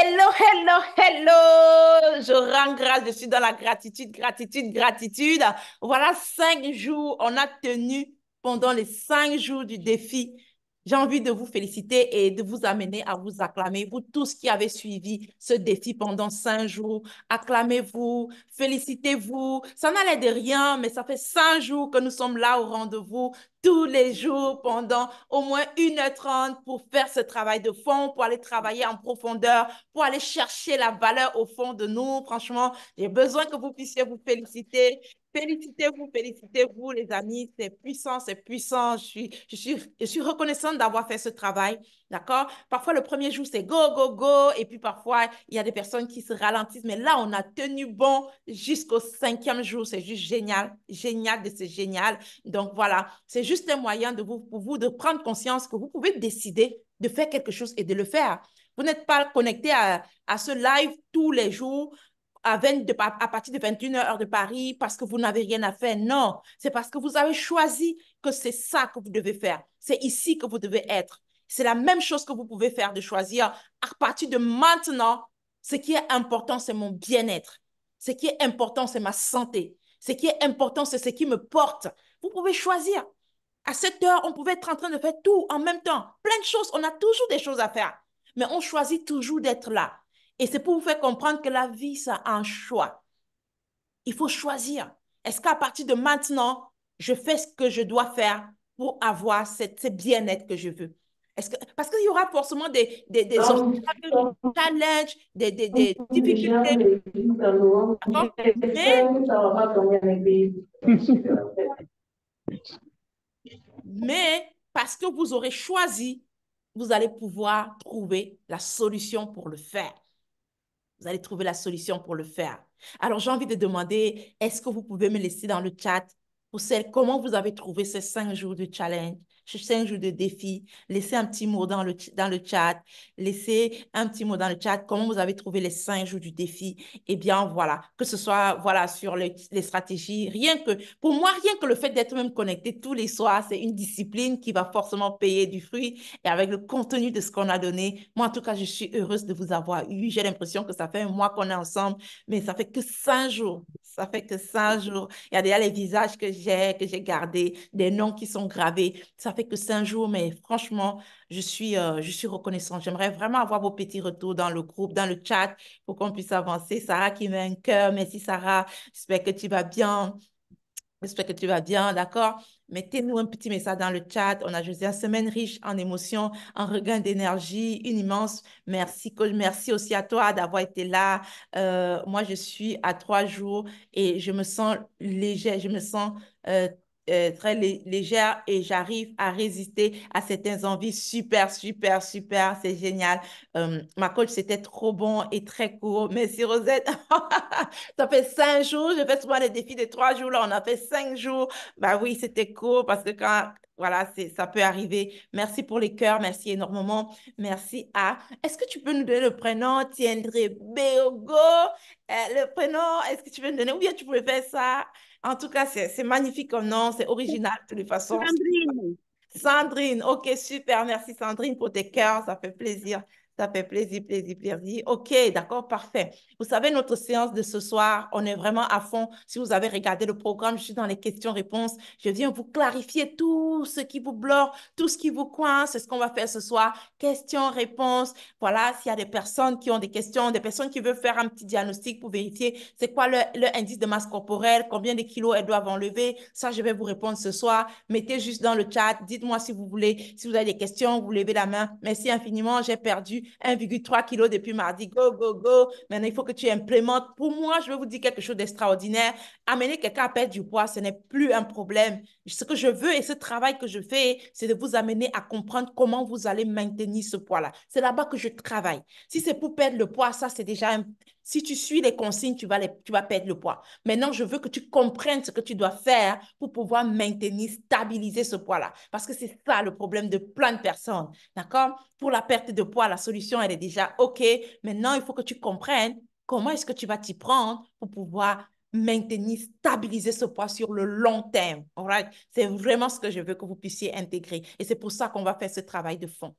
Hello, hello, hello! Je rends grâce, je suis dans la gratitude, gratitude, gratitude. Voilà 5 jours, on a tenu pendant les 5 jours du défi. J'ai envie de vous féliciter et de vous amener à vous acclamer. Vous tous qui avez suivi ce défi pendant 5 jours, acclamez-vous, félicitez-vous. Ça n'a l'air de rien, mais ça fait 5 jours que nous sommes là au rendez-vous tous les jours pendant au moins 1h30 pour faire ce travail de fond, pour aller travailler en profondeur, pour aller chercher la valeur au fond de nous. Franchement, j'ai besoin que vous puissiez vous féliciter. Félicitez-vous, les amis. C'est puissant, c'est puissant. Je suis reconnaissante d'avoir fait ce travail. D'accord? Parfois, le premier jour, c'est go, go, go. Et puis, parfois, il y a des personnes qui se ralentissent. Mais là, on a tenu bon jusqu'au 5e jour. C'est juste génial. Génial de c'est génial. Donc, voilà. C'est juste un moyen de vous, pour vous de prendre conscience que vous pouvez décider de faire quelque chose et de le faire. Vous n'êtes pas connecté à ce live tous les jours à partir de 21 heures de Paris parce que vous n'avez rien à faire. Non, c'est parce que vous avez choisi que c'est ça que vous devez faire. C'est ici que vous devez être. C'est la même chose que vous pouvez faire de choisir à partir de maintenant. Ce qui est important, c'est mon bien-être. Ce qui est important, c'est ma santé. Ce qui est important, c'est ce qui me porte. Vous pouvez choisir. À cette heure, on pouvait être en train de faire tout en même temps. Plein de choses. On a toujours des choses à faire. Mais on choisit toujours d'être là. Et c'est pour vous faire comprendre que la vie, ça a un choix. Il faut choisir. Est-ce qu'à partir de maintenant, je fais ce que je dois faire pour avoir ce bien-être que je veux? Parce qu'il y aura forcément des obstacles, des challenges, des Déjà, difficultés. mais jusqu'à novembre, D'accord? Mais, j'espère que ça ne va pas tomber avec des... mais parce que vous aurez choisi, vous allez pouvoir trouver la solution pour le faire. Vous allez trouver la solution pour le faire. Alors, j'ai envie de demander, est-ce que vous pouvez me laisser dans le chat pour celle, comment vous avez trouvé ces 5 jours de challenge, ces 5 jours de défi? Laissez un petit mot dans le chat. Laissez un petit mot dans le chat. Comment vous avez trouvé les 5 jours du défi? Eh bien, voilà, que ce soit voilà, sur les stratégies. Pour moi, rien que le fait d'être même connecté tous les soirs, c'est une discipline qui va forcément payer du fruit. Et avec le contenu de ce qu'on a donné, moi, en tout cas, je suis heureuse de vous avoir eu. J'ai l'impression que ça fait un mois qu'on est ensemble, mais ça fait que 5 jours. Ça fait que 5 jours. Il y a déjà les visages que j'ai gardés, des noms qui sont gravés. Ça fait que 5 jours, mais franchement, je suis reconnaissante. J'aimerais vraiment avoir vos petits retours dans le groupe, dans le chat, pour qu'on puisse avancer. Sarah qui met un cœur. Merci, Sarah. J'espère que tu vas bien. J'espère que tu vas bien, d'accord? Mettez-nous un petit message dans le chat. On a joué une semaine riche en émotions, en regain d'énergie, une immense merci. Merci aussi à toi d'avoir été là. Moi, je suis à 3 jours et je me sens légère, je me sens très légère et j'arrive à résister à certaines envies. Super, super, super. C'est génial. Ma coach, c'était trop bon et très court. Merci, Rosette. Ça fait 5 jours, je fais souvent les défis de 3 jours, là, on a fait 5 jours. Bah oui, c'était cool parce que quand, voilà, ça peut arriver. Merci pour les cœurs, merci énormément. Merci à, est-ce que tu peux nous donner le prénom? Tiendré Béogo, le prénom, est-ce que tu peux nous donner? Ou bien tu pouvais faire ça. En tout cas, c'est magnifique comme nom, c'est original de toute façon. Sandrine, Sandrine, ok, super, merci Sandrine pour tes cœurs, ça fait plaisir. Ça fait plaisir, plaisir, plaisir. Ok, d'accord, parfait. Vous savez, notre séance de ce soir, on est vraiment à fond. Si vous avez regardé le programme, je suis dans les questions-réponses. Je viens vous clarifier tout ce qui vous bloque, tout ce qui vous coince. C'est ce qu'on va faire ce soir. Questions-réponses. Voilà, s'il y a des personnes qui ont des questions, des personnes qui veulent faire un petit diagnostic pour vérifier c'est quoi leur indice de masse corporelle, combien de kilos elles doivent enlever. Ça, je vais vous répondre ce soir. Mettez juste dans le chat. Dites-moi si vous voulez, si vous avez des questions, vous levez la main. Merci infiniment. J'ai perdu 1,3 kg depuis mardi. Go, go, go. Maintenant, il faut que tu implémentes. Pour moi, je vais vous dire quelque chose d'extraordinaire. Amener quelqu'un à perdre du poids, ce n'est plus un problème. Ce que je veux et ce travail que je fais, c'est de vous amener à comprendre comment vous allez maintenir ce poids-là. C'est là-bas que je travaille. Si c'est pour perdre le poids, ça, c'est déjà un... Si tu suis les consignes, tu vas perdre le poids. Maintenant, je veux que tu comprennes ce que tu dois faire pour pouvoir maintenir, stabiliser ce poids-là. Parce que c'est ça le problème de plein de personnes. D'accord? Pour la perte de poids, la solution, elle est déjà OK. Maintenant, il faut que tu comprennes comment est-ce que tu vas t'y prendre pour pouvoir maintenir, stabiliser ce poids sur le long terme. All right? C'est vraiment ce que je veux que vous puissiez intégrer. Et c'est pour ça qu'on va faire ce travail de fond.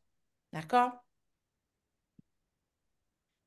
D'accord?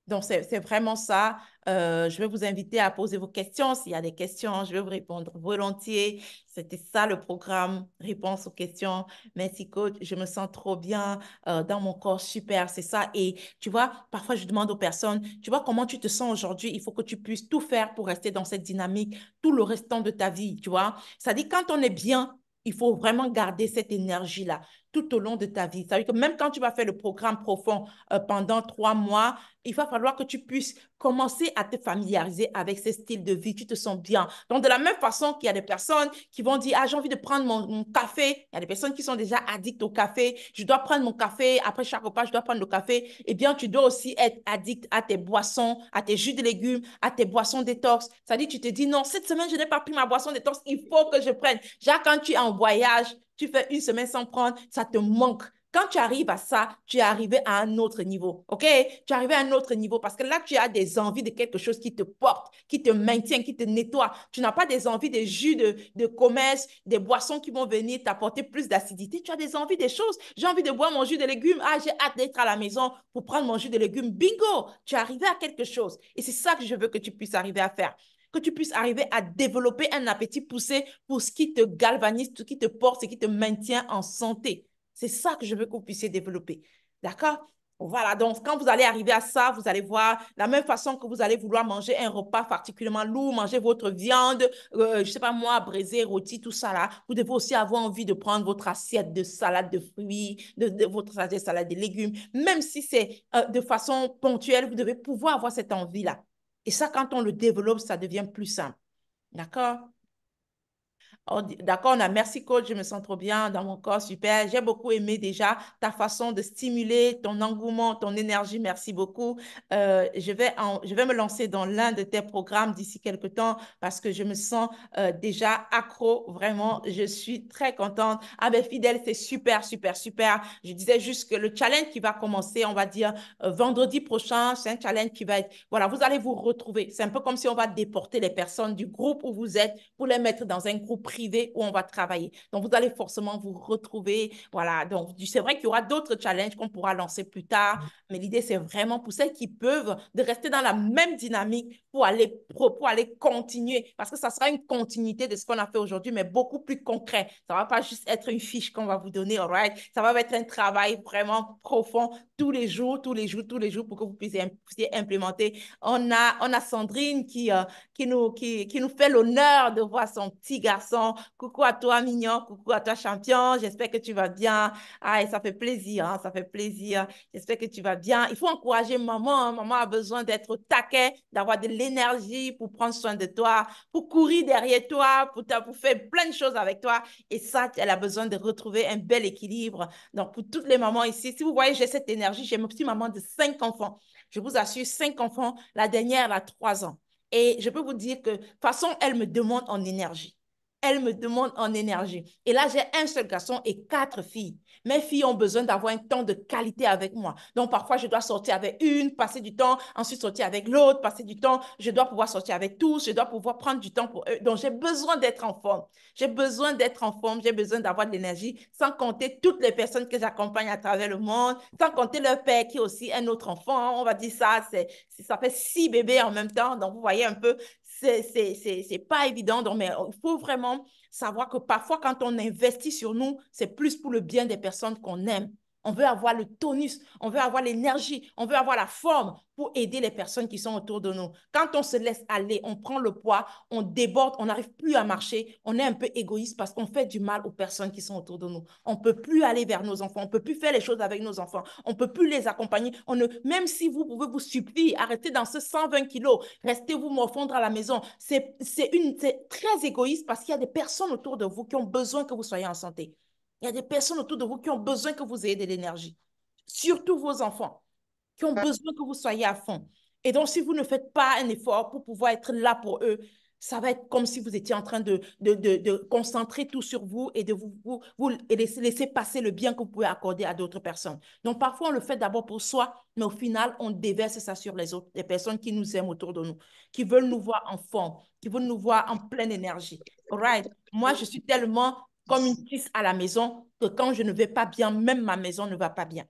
Donc, c'est vraiment ça. Je vais vous inviter à poser vos questions. S'il y a des questions, je vais vous répondre volontiers. C'était ça le programme, réponse aux questions. Merci, coach. Je me sens trop bien dans mon corps. Super, c'est ça. Et tu vois, parfois, je demande aux personnes, tu vois, comment tu te sens aujourd'hui? Il faut que tu puisses tout faire pour rester dans cette dynamique tout le restant de ta vie, tu vois. Ça dit, quand on est bien, il faut vraiment garder cette énergie-là tout au long de ta vie. Ça veut dire que même quand tu vas faire le programme profond pendant 3 mois, il va falloir que tu puisses commencer à te familiariser avec ce style de vie. Tu te sens bien. Donc, de la même façon qu'il y a des personnes qui vont dire, ah, j'ai envie de prendre mon café. Il y a des personnes qui sont déjà addictes au café. Je dois prendre mon café. Après chaque repas, je dois prendre le café. Eh bien, tu dois aussi être addict à tes boissons, à tes jus de légumes, à tes boissons détox. C'est-à-dire, tu te dis, non, cette semaine, je n'ai pas pris ma boisson détox. Il faut que je prenne. Déjà, quand tu es en voyage, tu fais une semaine sans prendre, ça te manque. Quand tu arrives à ça, tu es arrivé à un autre niveau, OK? Tu es arrivé à un autre niveau parce que là, tu as des envies de quelque chose qui te porte, qui te maintient, qui te nettoie. Tu n'as pas des envies de jus de commerce, des boissons qui vont venir t'apporter plus d'acidité. Tu as des envies des choses. J'ai envie de boire mon jus de légumes. Ah, j'ai hâte d'être à la maison pour prendre mon jus de légumes. Bingo! Tu es arrivé à quelque chose. Et c'est ça que je veux que tu puisses arriver à faire, que tu puisses arriver à développer un appétit poussé pour ce qui te galvanise, ce qui te porte, ce qui te maintient en santé. C'est ça que je veux que vous puissiez développer. D'accord? Voilà, donc quand vous allez arriver à ça, vous allez voir la même façon que vous allez vouloir manger un repas particulièrement lourd, manger votre viande, je ne sais pas moi, braisé, rôti, tout ça là. Vous devez aussi avoir envie de prendre votre assiette de salade de fruits, de votre assiette de salade de légumes. Même si c'est de façon ponctuelle, vous devez pouvoir avoir cette envie-là. Et ça, quand on le développe, ça devient plus simple. D'accord? Oh, d'accord, on a merci coach, je me sens trop bien dans mon corps, super. J'ai beaucoup aimé déjà ta façon de stimuler ton engouement, ton énergie, merci beaucoup. Je vais me lancer dans l'un de tes programmes d'ici quelques temps parce que je me sens déjà accro, vraiment, je suis très contente. Ah ben fidèle, c'est super, super, super. Je disais juste que le challenge qui va commencer, on va dire vendredi prochain, c'est un challenge qui va être, voilà, vous allez vous retrouver. C'est un peu comme si on va déporter les personnes du groupe où vous êtes pour les mettre dans un groupe privé où on va travailler. Donc, vous allez forcément vous retrouver. Voilà. Donc, c'est vrai qu'il y aura d'autres challenges qu'on pourra lancer plus tard, mais l'idée, c'est vraiment pour celles qui peuvent de rester dans la même dynamique pour aller continuer. Parce que ça sera une continuité de ce qu'on a fait aujourd'hui, mais beaucoup plus concret. Ça ne va pas juste être une fiche qu'on va vous donner, all right? Ça va être un travail vraiment profond tous les jours, tous les jours, tous les jours pour que vous puissiez implémenter. On a Sandrine qui nous fait l'honneur de voir son petit garçon. Coucou à toi, mignon. Coucou à toi, champion. J'espère que tu vas bien. Ah, et ça fait plaisir, hein, ça fait plaisir. J'espère que tu vas bien. Il faut encourager maman, hein. Maman a besoin d'être au taquet, d'avoir de l'énergie pour prendre soin de toi, pour courir derrière toi, pour faire plein de choses avec toi. Et ça, elle a besoin de retrouver un bel équilibre. Donc, pour toutes les mamans ici, si vous voyez, j'ai cette énergie, j'ai ma petite maman de 5 enfants. Je vous assure, 5 enfants. La dernière, elle a 3 ans. Et je peux vous dire que, de toute façon, elle me demande en énergie. Elle me demande en énergie. Et là, j'ai un seul garçon et 4 filles. Mes filles ont besoin d'avoir un temps de qualité avec moi. Donc, parfois, je dois sortir avec une, passer du temps, ensuite sortir avec l'autre, passer du temps. Je dois pouvoir sortir avec tous, je dois pouvoir prendre du temps pour eux. Donc, j'ai besoin d'être en forme. J'ai besoin d'être en forme, j'ai besoin d'avoir de l'énergie, sans compter toutes les personnes que j'accompagne à travers le monde, sans compter leur père qui est aussi un autre enfant. On va dire ça, ça fait 6 bébés en même temps. Donc, vous voyez un peu, c'est pas évident. Donc, mais il faut vraiment savoir que parfois, quand on investit sur nous, c'est plus pour le bien des personnes qu'on aime. On veut avoir le tonus, on veut avoir l'énergie, on veut avoir la forme pour aider les personnes qui sont autour de nous. Quand on se laisse aller, on prend le poids, on déborde, on n'arrive plus à marcher, on est un peu égoïste parce qu'on fait du mal aux personnes qui sont autour de nous. On ne peut plus aller vers nos enfants, on ne peut plus faire les choses avec nos enfants, on ne peut plus les accompagner. Même si vous pouvez vous supplier, arrêtez dans ce 120 kilos, restez vous morfondre à la maison. C'est très égoïste parce qu'il y a des personnes autour de vous qui ont besoin que vous soyez en santé. Il y a des personnes autour de vous qui ont besoin que vous ayez de l'énergie. Surtout vos enfants qui ont besoin que vous soyez à fond. Et donc, si vous ne faites pas un effort pour pouvoir être là pour eux, ça va être comme si vous étiez en train de concentrer tout sur vous et de vous laisser passer le bien que vous pouvez accorder à d'autres personnes. Donc, parfois, on le fait d'abord pour soi, mais au final, on déverse ça sur les autres, les personnes qui nous aiment autour de nous, qui veulent nous voir en forme, qui veulent nous voir en pleine énergie. All right? Moi, je suis tellement comme une pisse à la maison que quand je ne vais pas bien, même ma maison ne va pas bien.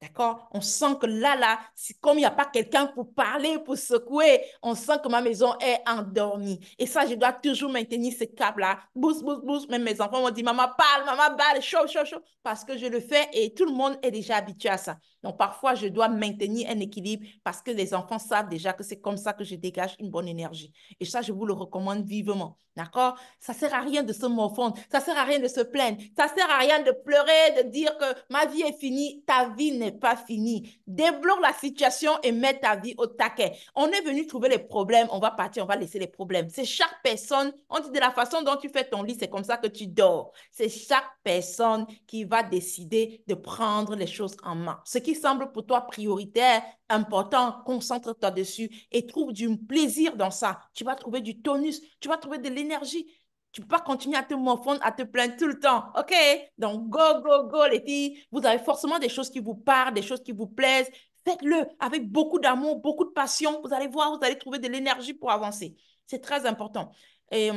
D'accord? On sent que là, c'est comme il n'y a pas quelqu'un pour parler, pour secouer, on sent que ma maison est endormie. Et ça, je dois toujours maintenir ce cap-là. Bousse, bousse, bousse. Même mes enfants m'ont dit, maman, parle, chaud, chaud, chaud. Parce que je le fais et tout le monde est déjà habitué à ça. Donc, parfois, je dois maintenir un équilibre parce que les enfants savent déjà que c'est comme ça que je dégage une bonne énergie. Et ça, je vous le recommande vivement. D'accord? Ça ne sert à rien de se morfondre. Ça ne sert à rien de se plaindre. Ça ne sert à rien de pleurer, de dire que ma vie est finie. Ta vie n'est pas finie. Débloque la situation et mets ta vie au taquet. On est venu trouver les problèmes. On va partir, on va laisser les problèmes. C'est chaque personne. On dit de la façon dont tu fais ton lit, c'est comme ça que tu dors. C'est chaque personne qui va décider de prendre les choses en main. Ce qui semble pour toi prioritaire, important, concentre-toi dessus et trouve du plaisir dans ça. Tu vas trouver du tonus, tu vas trouver de l'énergie. Tu ne peux pas continuer à te morfondre, à te plaindre tout le temps. OK? Donc, go, go, go, les filles. Vous avez forcément des choses qui vous parlent, des choses qui vous plaisent. Faites-le avec beaucoup d'amour, beaucoup de passion. Vous allez voir, vous allez trouver de l'énergie pour avancer. C'est très important. Et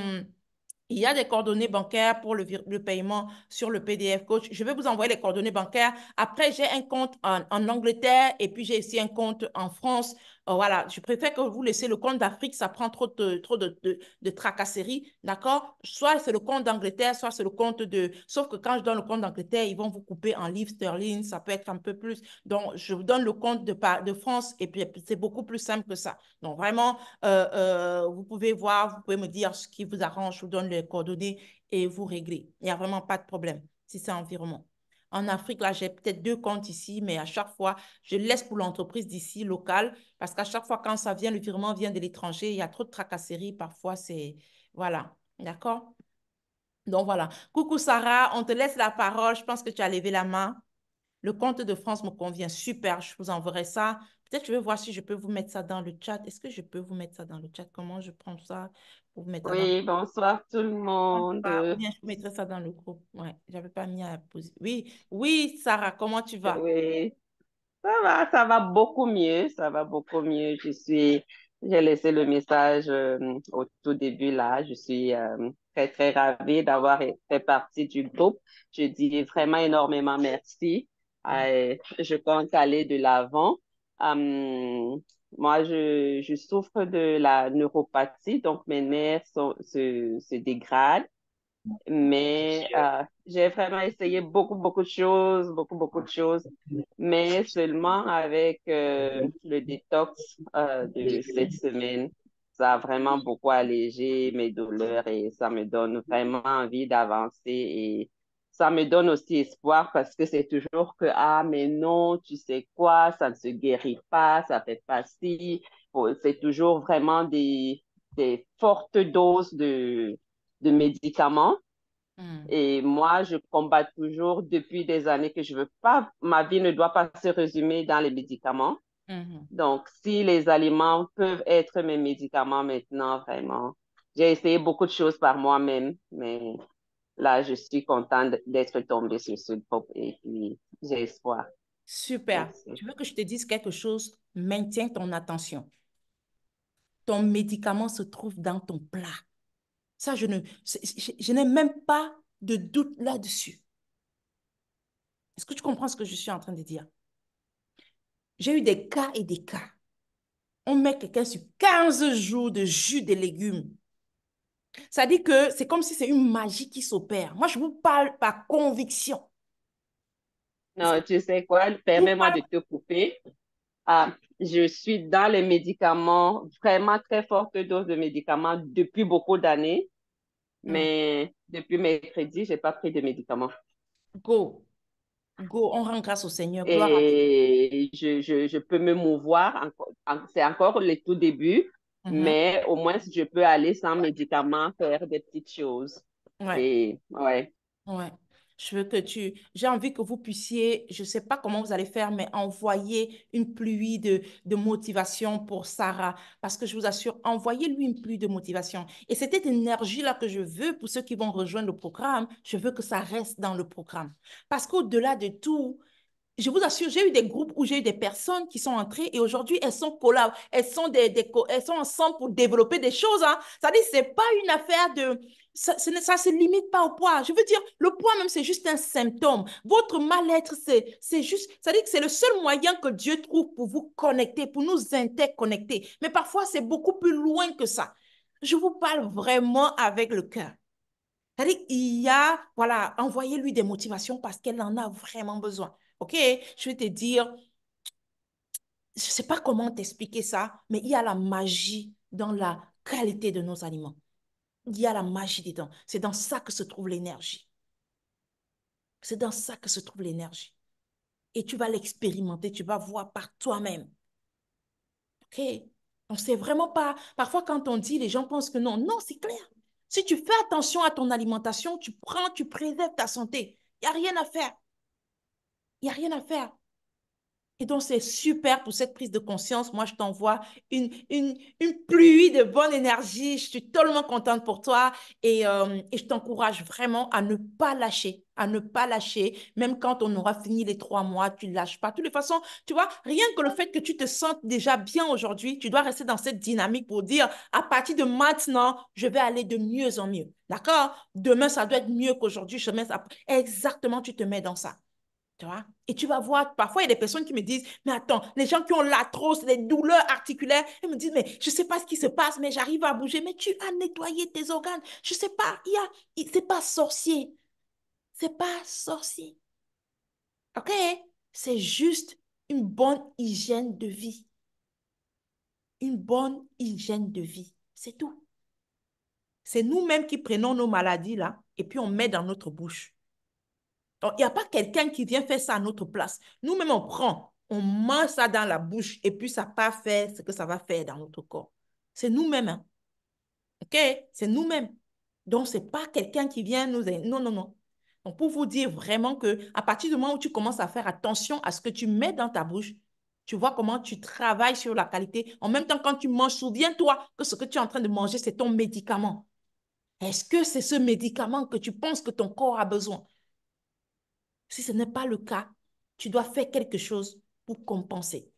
il y a des coordonnées bancaires pour le paiement sur le PDF Coach. Je vais vous envoyer les coordonnées bancaires. Après, j'ai un compte en Angleterre et puis j'ai aussi un compte en France. Voilà, je préfère que vous laissiez le compte d'Afrique, ça prend trop de tracasseries, d'accord? Soit c'est le compte d'Angleterre, soit c'est le compte de... Sauf que quand je donne le compte d'Angleterre, ils vont vous couper en livres sterling, ça peut être un peu plus. Donc, je vous donne le compte de France et puis c'est beaucoup plus simple que ça. Donc, vraiment, vous pouvez voir, vous pouvez me dire ce qui vous arrange, je vous donne les coordonnées et vous réglez. Il n'y a vraiment pas de problème si c'est environnement. En Afrique, là, j'ai peut-être deux comptes ici, mais à chaque fois, je laisse pour l'entreprise d'ici, locale, parce qu'à chaque fois, quand ça vient, le virement vient de l'étranger, il y a trop de tracasseries, parfois, c'est... Voilà, d'accord? Donc, voilà. Coucou Sarah, on te laisse la parole. Je pense que tu as levé la main. Le compte de France me convient. Super, je vous enverrai ça. Peut-être je vais voir si je peux vous mettre ça dans le chat. Est-ce que je peux vous mettre ça dans le chat? Comment je prends ça pour vous mettre ça dans le Oui, bonsoir tout le monde. chat? Ou bien je mettrai ça dans le groupe. Ouais, j'avais pas mis à poser. Oui, oui, Sarah, comment tu vas? Oui, ça va beaucoup mieux, ça va beaucoup mieux. J'ai laissé le message au tout début là. Je suis très, très ravie d'avoir fait partie du groupe. Je dis vraiment énormément merci. Je compte aller de l'avant. Moi, je souffre de la neuropathie, donc mes nerfs se dégradent. Mais j'ai vraiment essayé beaucoup, beaucoup de choses, beaucoup, beaucoup de choses. Mais seulement avec le détox de cette semaine, ça a vraiment beaucoup allégé mes douleurs et ça me donne vraiment envie d'avancer et ça me donne aussi espoir parce que c'est toujours que, ah, mais non, tu sais quoi, ça ne se guérit pas, ça fait pas ci. C'est toujours vraiment des fortes doses de médicaments. Hmm, Et moi, je combats toujours depuis des années que je veux pas, ma vie ne doit pas se résumer dans les médicaments. mhm. Donc, si les aliments peuvent être mes médicaments maintenant, vraiment, j'ai essayé beaucoup de choses par moi-même, mais là, je suis contente d'être tombée sur ce groupe et puis j'ai espoir. Super. Merci. Tu veux que je te dise quelque chose? Maintiens ton attention. Ton médicament se trouve dans ton plat. Ça, je n'ai même pas de doute là-dessus. Est-ce que tu comprends ce que je suis en train de dire? J'ai eu des cas et des cas. On met quelqu'un sur 15 jours de jus de légumes. Ça dit que c'est comme si c'est une magie qui s'opère. Moi, je vous parle par conviction. Non, tu sais quoi, Je vous permets-moi parle... de te couper. Ah, je suis dans les médicaments, vraiment très forte dose de médicaments depuis beaucoup d'années. Hmm. Mais depuis mercredi, j'ai pas pris de médicaments. Go, go, on rend grâce au Seigneur. Gloire à Dieu. Et je peux me mouvoir. C'est encore le tout début, Mhm. mais au moins, je peux aller sans médicaments faire des petites choses. Ouais. Et ouais. Ouais. Je veux que tu... J'ai envie que vous puissiez, je ne sais pas comment vous allez faire, mais envoyer une pluie de motivation pour Sarah. Parce que je vous assure, envoyez-lui une pluie de motivation. Et c'est cette énergie-là que je veux pour ceux qui vont rejoindre le programme. Je veux que ça reste dans le programme. Parce qu'au-delà de tout, je vous assure, j'ai eu des groupes où j'ai eu des personnes qui sont entrées et aujourd'hui, elles sont elles sont ensemble pour développer des choses. Hein. C'est-à-dire, c'est pas une affaire de... Ça se limite pas au poids. Je veux dire, le poids même, c'est juste un symptôme. Votre mal-être, c'est juste... C'est-à-dire que c'est le seul moyen que Dieu trouve pour vous connecter, pour nous interconnecter. Mais parfois, c'est beaucoup plus loin que ça. Je vous parle vraiment avec le cœur. C'est-à-dire qu'il y a, voilà, envoyez-lui des motivations parce qu'elle en a vraiment besoin. OK? Je vais te dire, je ne sais pas comment t'expliquer ça, mais il y a la magie dans la qualité de nos aliments. Il y a la magie dedans. C'est dans ça que se trouve l'énergie. C'est dans ça que se trouve l'énergie. Et tu vas l'expérimenter, tu vas voir par toi-même. OK? On ne sait vraiment pas. Parfois, quand on dit, les gens pensent que non. Non, c'est clair. Si tu fais attention à ton alimentation, tu prends, tu préserves ta santé. Il n'y a rien à faire. Il n'y a rien à faire. Et donc, c'est super pour cette prise de conscience. Moi, je t'envoie une pluie de bonne énergie. Je suis tellement contente pour toi et je t'encourage vraiment à ne pas lâcher, à ne pas lâcher. Même quand on aura fini les 3 mois, tu ne lâches pas. De toutes les façons, tu vois, rien que le fait que tu te sentes déjà bien aujourd'hui, tu dois rester dans cette dynamique pour dire, à partir de maintenant, je vais aller de mieux en mieux. D'accord? Demain, ça doit être mieux qu'aujourd'hui. Exactement, tu te mets dans ça. Tu vois? Et tu vas voir, parfois, il y a des personnes qui me disent, mais attends, les gens qui ont l'arthrose, les douleurs articulaires, ils me disent, mais je ne sais pas ce qui se passe, mais j'arrive à bouger. Mais tu as nettoyé tes organes. Je ne sais pas, c'est pas sorcier. C'est pas sorcier. OK? C'est juste une bonne hygiène de vie. Une bonne hygiène de vie. C'est tout. C'est nous-mêmes qui prenons nos maladies là et puis on met dans notre bouche. Donc, il n'y a pas quelqu'un qui vient faire ça à notre place. Nous-mêmes, on prend, on mange ça dans la bouche et puis ça n'a pas fait ce que ça va faire dans notre corps. C'est nous-mêmes. Hein. OK? C'est nous-mêmes. Donc, ce n'est pas quelqu'un qui vient nous... Non, non, non. Donc, pour vous dire vraiment que à partir du moment où tu commences à faire attention à ce que tu mets dans ta bouche, tu vois comment tu travailles sur la qualité. En même temps, quand tu manges, souviens-toi que ce que tu es en train de manger, c'est ton médicament. Est-ce que c'est ce médicament que tu penses que ton corps a besoin? Si ce n'est pas le cas, tu dois faire quelque chose pour compenser.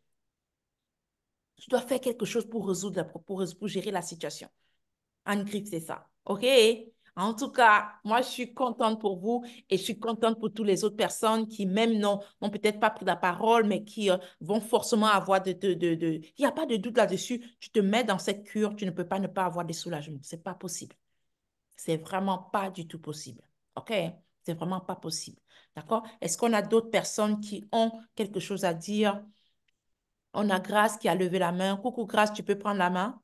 Tu dois faire quelque chose pour résoudre, pour gérer la situation. En griffe, c'est ça. OK? En tout cas, moi, je suis contente pour vous et je suis contente pour toutes les autres personnes qui, même n'ont peut-être pas pris la parole, mais qui vont forcément avoir Il n'y a pas de doute là-dessus. Tu te mets dans cette cure, tu ne peux pas ne pas avoir des soulagements. Ce n'est pas possible. C'est vraiment pas du tout possible. OK? C'est vraiment pas possible. D'accord? Est-ce qu'on a d'autres personnes qui ont quelque chose à dire? On a Grace qui a levé la main. Coucou Grace, tu peux prendre la main?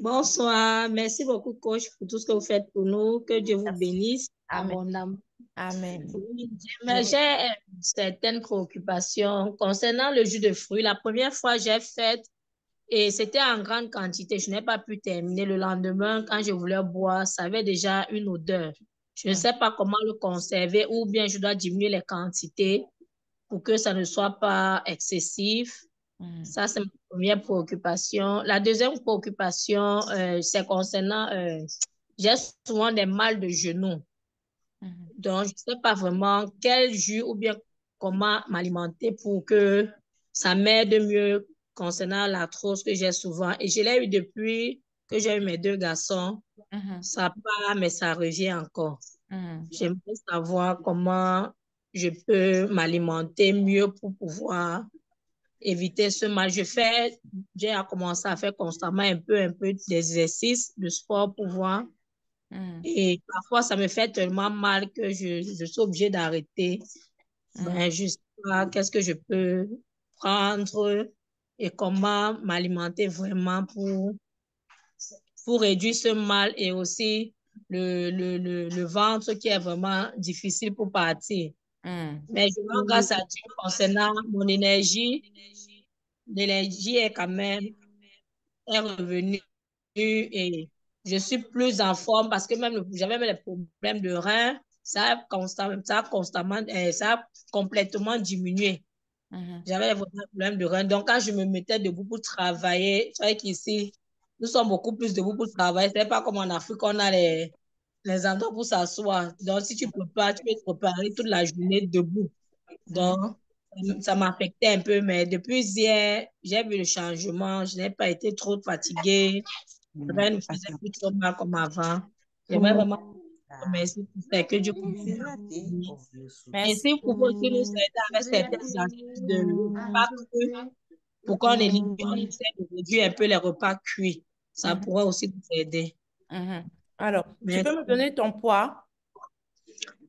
Bonsoir, merci beaucoup, coach, pour tout ce que vous faites pour nous. Que Dieu vous Merci. bénisse Amen. abondamment. Amen. Oui, mais j'ai certaines préoccupations concernant le jus de fruits. La première fois, j'ai fait et c'était en grande quantité. Je n'ai pas pu terminer. Le lendemain, quand je voulais boire, ça avait déjà une odeur. Je ne sais pas comment le conserver ou bien je dois diminuer les quantités pour que ça ne soit pas excessif. Ça, c'est ma première préoccupation. La deuxième préoccupation, c'est concernant, j'ai souvent des mal de genoux. Donc, je ne sais pas vraiment quel jus ou bien comment m'alimenter pour que ça m'aide mieux concernant l'arthrose que j'ai souvent. Et je l'ai eu depuis que j'ai eu mes 2 garçons. Ça part, mais ça revient encore. J'aimerais savoir comment je peux m'alimenter mieux pour pouvoir éviter ce mal. J'ai commencé à faire constamment un peu d'exercice, de sport pour voir. Et parfois, ça me fait tellement mal que je suis obligée d'arrêter. Ben, je sais pas qu'est-ce que je peux prendre et comment m'alimenter vraiment pour réduire ce mal et aussi le ventre qui est vraiment difficile pour partir. Mais je rends grâce à Dieu concernant mon énergie. L'énergie est quand même est revenue et je suis plus en forme parce que même j'avais même les problèmes de rein, ça a complètement diminué. J'avais les problèmes de rein. Donc, quand je me mettais debout pour travailler, je savais qu'ici, nous sommes beaucoup plus debout pour travailler. Ce n'est pas comme en Afrique, on a les endroits pour s'asseoir. Donc, si tu peux pas, tu peux te préparer toute la journée debout. Donc, ça m'affectait un peu, mais depuis hier, j'ai vu le changement. Je n'ai pas été trop fatiguée. Le ventre ne faisait plus trop mal comme avant. J'aimerais vraiment vous remercier pour ça et que Dieu continue à vous bénir. Et Merci. si vous pouvez aussi nous aider avec certaines astuces de repas crus pour qu'on on essaie de réduire un peu les repas cuits. Ça Mhm, pourrait aussi nous aider. mhm. Alors, tu peux me Merci. donner ton poids?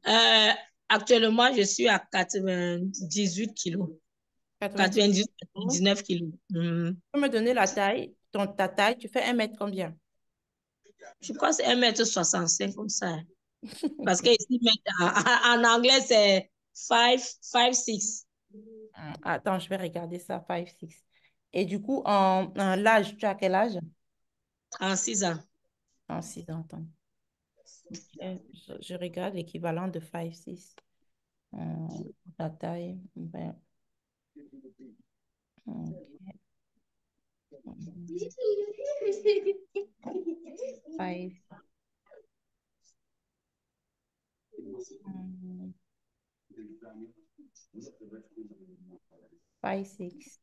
Euh, actuellement, je suis à 98 kilos. 90. 98, Tu 99 kilos. peux me donner la taille? Ta taille, tu fais 1 mètre combien? Je crois que c'est 1,65 m comme ça. Parce que ici, en anglais, c'est 5'6". Attends, je vais regarder ça, 5'6". Et du coup, en l'âge, tu as quel âge? 36 ans. En 6 ans, attends. Ok, je regarde l'équivalent de 5'6". La taille, ben, ok. 5, 5'6".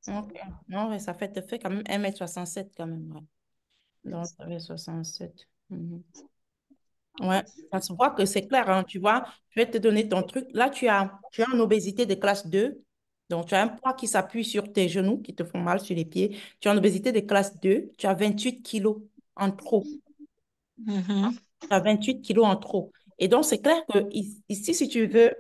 Ok. Non, ouais, te fait quand même 1,67 m quand même. Ouais. Donc, ça fait 67. Mhm. Ouais, ça se voit que c'est clair, hein, tu vois. Je vais te donner ton truc. Là, tu as une obésité de classe 2. Donc, tu as un poids qui s'appuie sur tes genoux, qui te font mal sur les pieds. Tu as une obésité de classe 2. Tu as 28 kilos en trop. Mhm. Tu as 28 kilos en trop. Et donc, c'est clair que ici, si tu veux,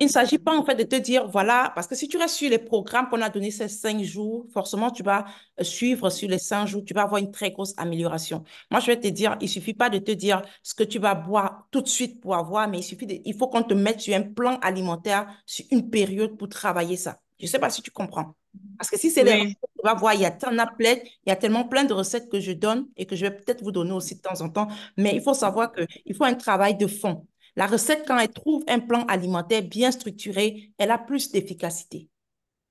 il ne s'agit pas en fait de te dire, voilà, parce que si tu restes sur les programmes qu'on a donnés ces 5 jours, forcément, tu vas suivre sur les 5 jours, tu vas avoir une très grosse amélioration. Moi, je vais te dire, il ne suffit pas de te dire ce que tu vas boire tout de suite pour avoir, mais il faut qu'on te mette sur un plan alimentaire sur une période pour travailler ça. Je ne sais pas si tu comprends. Parce que si c'est les recettes, Oui, tu vas voir, il y a tellement plein de recettes que je donne et que je vais peut-être vous donner aussi de temps en temps, mais il faut savoir qu'il faut un travail de fond. La recette, quand elle trouve un plan alimentaire bien structuré, elle a plus d'efficacité.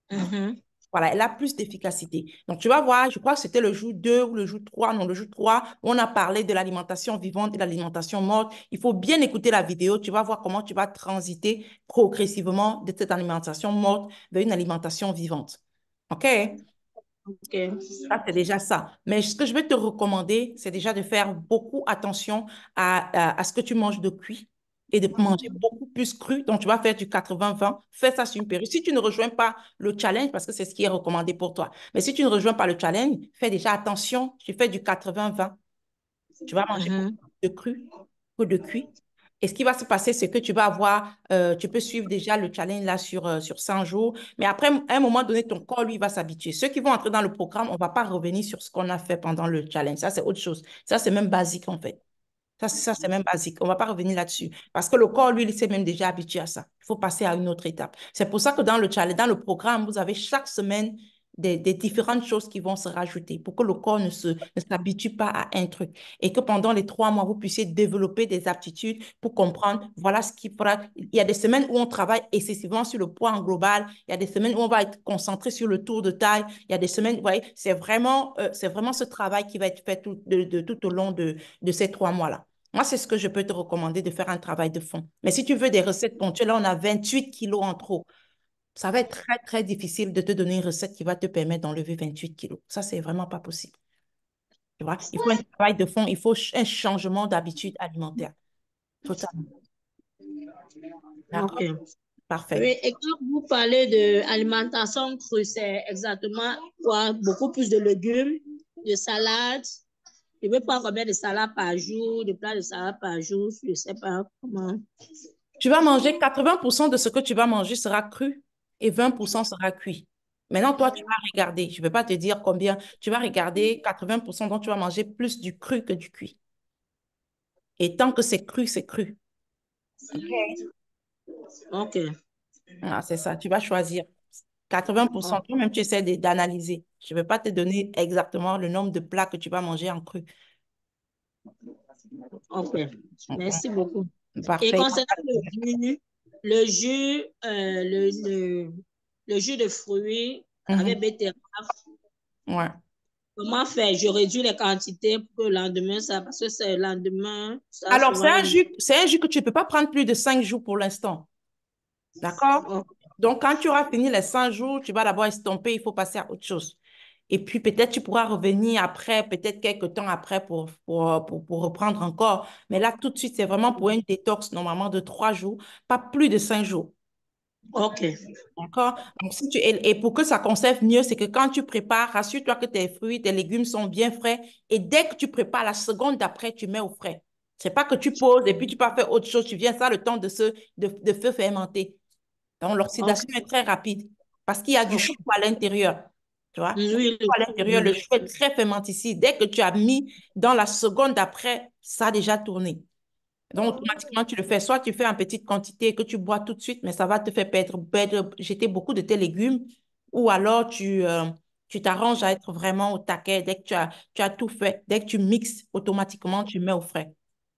mhm. Voilà, elle a plus d'efficacité. Donc, tu vas voir, je crois que c'était le jour 2 ou le jour 3, non, le jour 3, où on a parlé de l'alimentation vivante et de l'alimentation morte. Il faut bien écouter la vidéo. Tu vas voir comment tu vas transiter progressivement de cette alimentation morte vers une alimentation vivante. OK? OK. Ça, c'est déjà ça. Mais ce que je vais te recommander, c'est déjà de faire beaucoup attention à ce que tu manges de cuit et de manger beaucoup plus cru. Donc, tu vas faire du 80-20. Fais ça sur une période. Si tu ne rejoins pas le challenge, parce que c'est ce qui est recommandé pour toi, mais si tu ne rejoins pas le challenge, fais déjà attention. Tu fais du 80-20. Tu vas manger beaucoup Mhm. de cru que de cuit. Et ce qui va se passer, c'est que tu vas avoir, tu peux suivre déjà le challenge là sur 100 jours. Mais après, à un moment donné, ton corps, lui, va s'habituer. Ceux qui vont entrer dans le programme, on ne va pas revenir sur ce qu'on a fait pendant le challenge. Ça, c'est autre chose. Ça, c'est même basique, en fait. Ça, c'est même basique. On ne va pas revenir là-dessus. Parce que le corps, lui, il s'est même déjà habitué à ça. Il faut passer à une autre étape. C'est pour ça que dans le challenge, dans le programme, vous avez chaque semaine des différentes choses qui vont se rajouter pour que le corps ne s'habitue pas à un truc. Et que pendant les 3 mois, vous puissiez développer des aptitudes pour comprendre, voilà ce qu'il faudra. Il y a des semaines où on travaille excessivement sur le poids en global. Il y a des semaines où on va être concentré sur le tour de taille. Il y a des semaines, vous voyez, c'est vraiment ce travail qui va être fait tout au long de ces 3 mois-là. Moi, c'est ce que je peux te recommander de faire un travail de fond. Mais si tu veux des recettes ponctuelles, là, on a 28 kilos en trop. Ça va être très, très difficile de te donner une recette qui va te permettre d'enlever 28 kilos. Ça, c'est vraiment pas possible. Tu vois? Il faut un travail de fond, il faut un changement d'habitude alimentaire. Totalement. D'accord? OK. Parfait. Oui, et quand vous parlez de alimentation crue, c'est exactement quoi? Beaucoup plus de légumes, de salades. Je veux prendre combien de salades par jour, de plats de salade par jour, je ne sais pas comment. Tu vas manger 80% de ce que tu vas manger sera cru et 20% sera cuit. Maintenant, toi, tu vas regarder. Je ne vais pas te dire combien. Tu vas regarder 80%, donc tu vas manger plus du cru que du cuit. Et tant que c'est cru, c'est cru. OK. Ah, c'est ça, tu vas choisir 80%. Toi-même, tu essaies d'analyser. Je ne vais pas te donner exactement le nombre de plats que tu vas manger en cru. OK. Ok. Merci beaucoup. Et Parfait. concernant le jus, le jus de fruits Mhm. avec betterave, Ouais. Comment faire? Je réduis les quantités pour que le lendemain, ça, parce que c'est le lendemain, ça Alors, souvent c'est un jus que tu ne peux pas prendre plus de 5 jours pour l'instant. D'accord? Oh, Donc, quand tu auras fini les 100 jours, tu vas d'abord estomper, il faut passer à autre chose. Et puis, peut-être tu pourras revenir après, peut-être quelques temps après pour reprendre encore. Mais là, tout de suite, c'est vraiment pour une détox, normalement, de 3 jours, pas plus de 5 jours. OK. D'accord? Donc, et pour que ça conserve mieux, c'est que quand tu prépares, rassure-toi que tes fruits, tes légumes sont bien frais. Et dès que tu prépares, la seconde d'après, tu mets au frais. C'est pas que tu poses et puis tu peux faire autre chose. Tu viens ça le temps de feu fermenter. Donc, OK. l'oxydation est très rapide parce qu'il y a du OK. chou à l'intérieur. Tu vois? Le Oui, chou à l'intérieur, le chou est très fermenticide. Dès que tu as mis dans la seconde d'après, ça a déjà tourné. Donc, automatiquement, tu le fais. Soit tu fais en petite quantité que tu bois tout de suite, mais ça va te faire jeter beaucoup de tes légumes. Ou alors, tu t'arranges à être vraiment au taquet. Dès que tu as tout fait, dès que tu mixes, automatiquement, tu mets au frais.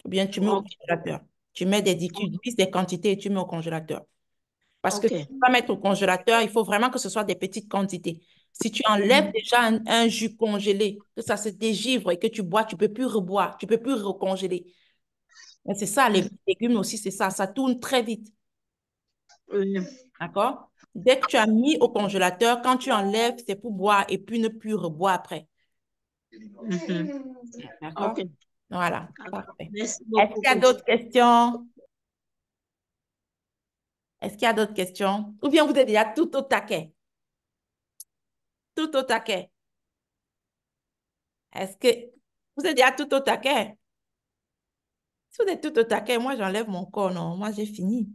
Ou bien, tu mets au OK. congélateur. Tu divises des quantités et tu mets au congélateur. Parce que si OK. tu vas mettre au congélateur, il faut vraiment que ce soit des petites quantités. Si tu enlèves déjà un jus congelé, que ça se dégivre et que tu bois, tu ne peux plus reboire, tu ne peux plus recongéler. Mais c'est ça, les légumes aussi, c'est ça. Ça tourne très vite. Oui. D'accord? Dès que tu as mis au congélateur, quand tu enlèves, c'est pour boire et puis ne plus reboire après. Mhm. D'accord? OK. Voilà. Parfait. Merci Est-ce beaucoup, qu'il y a coach. d'autres questions? Est-ce qu'il y a d'autres questions? Ou bien vous êtes déjà tout au taquet? Tout au taquet. Est-ce que vous êtes déjà tout au taquet? Si vous êtes tout au taquet, moi, j'enlève mon corps, non? Moi, j'ai fini.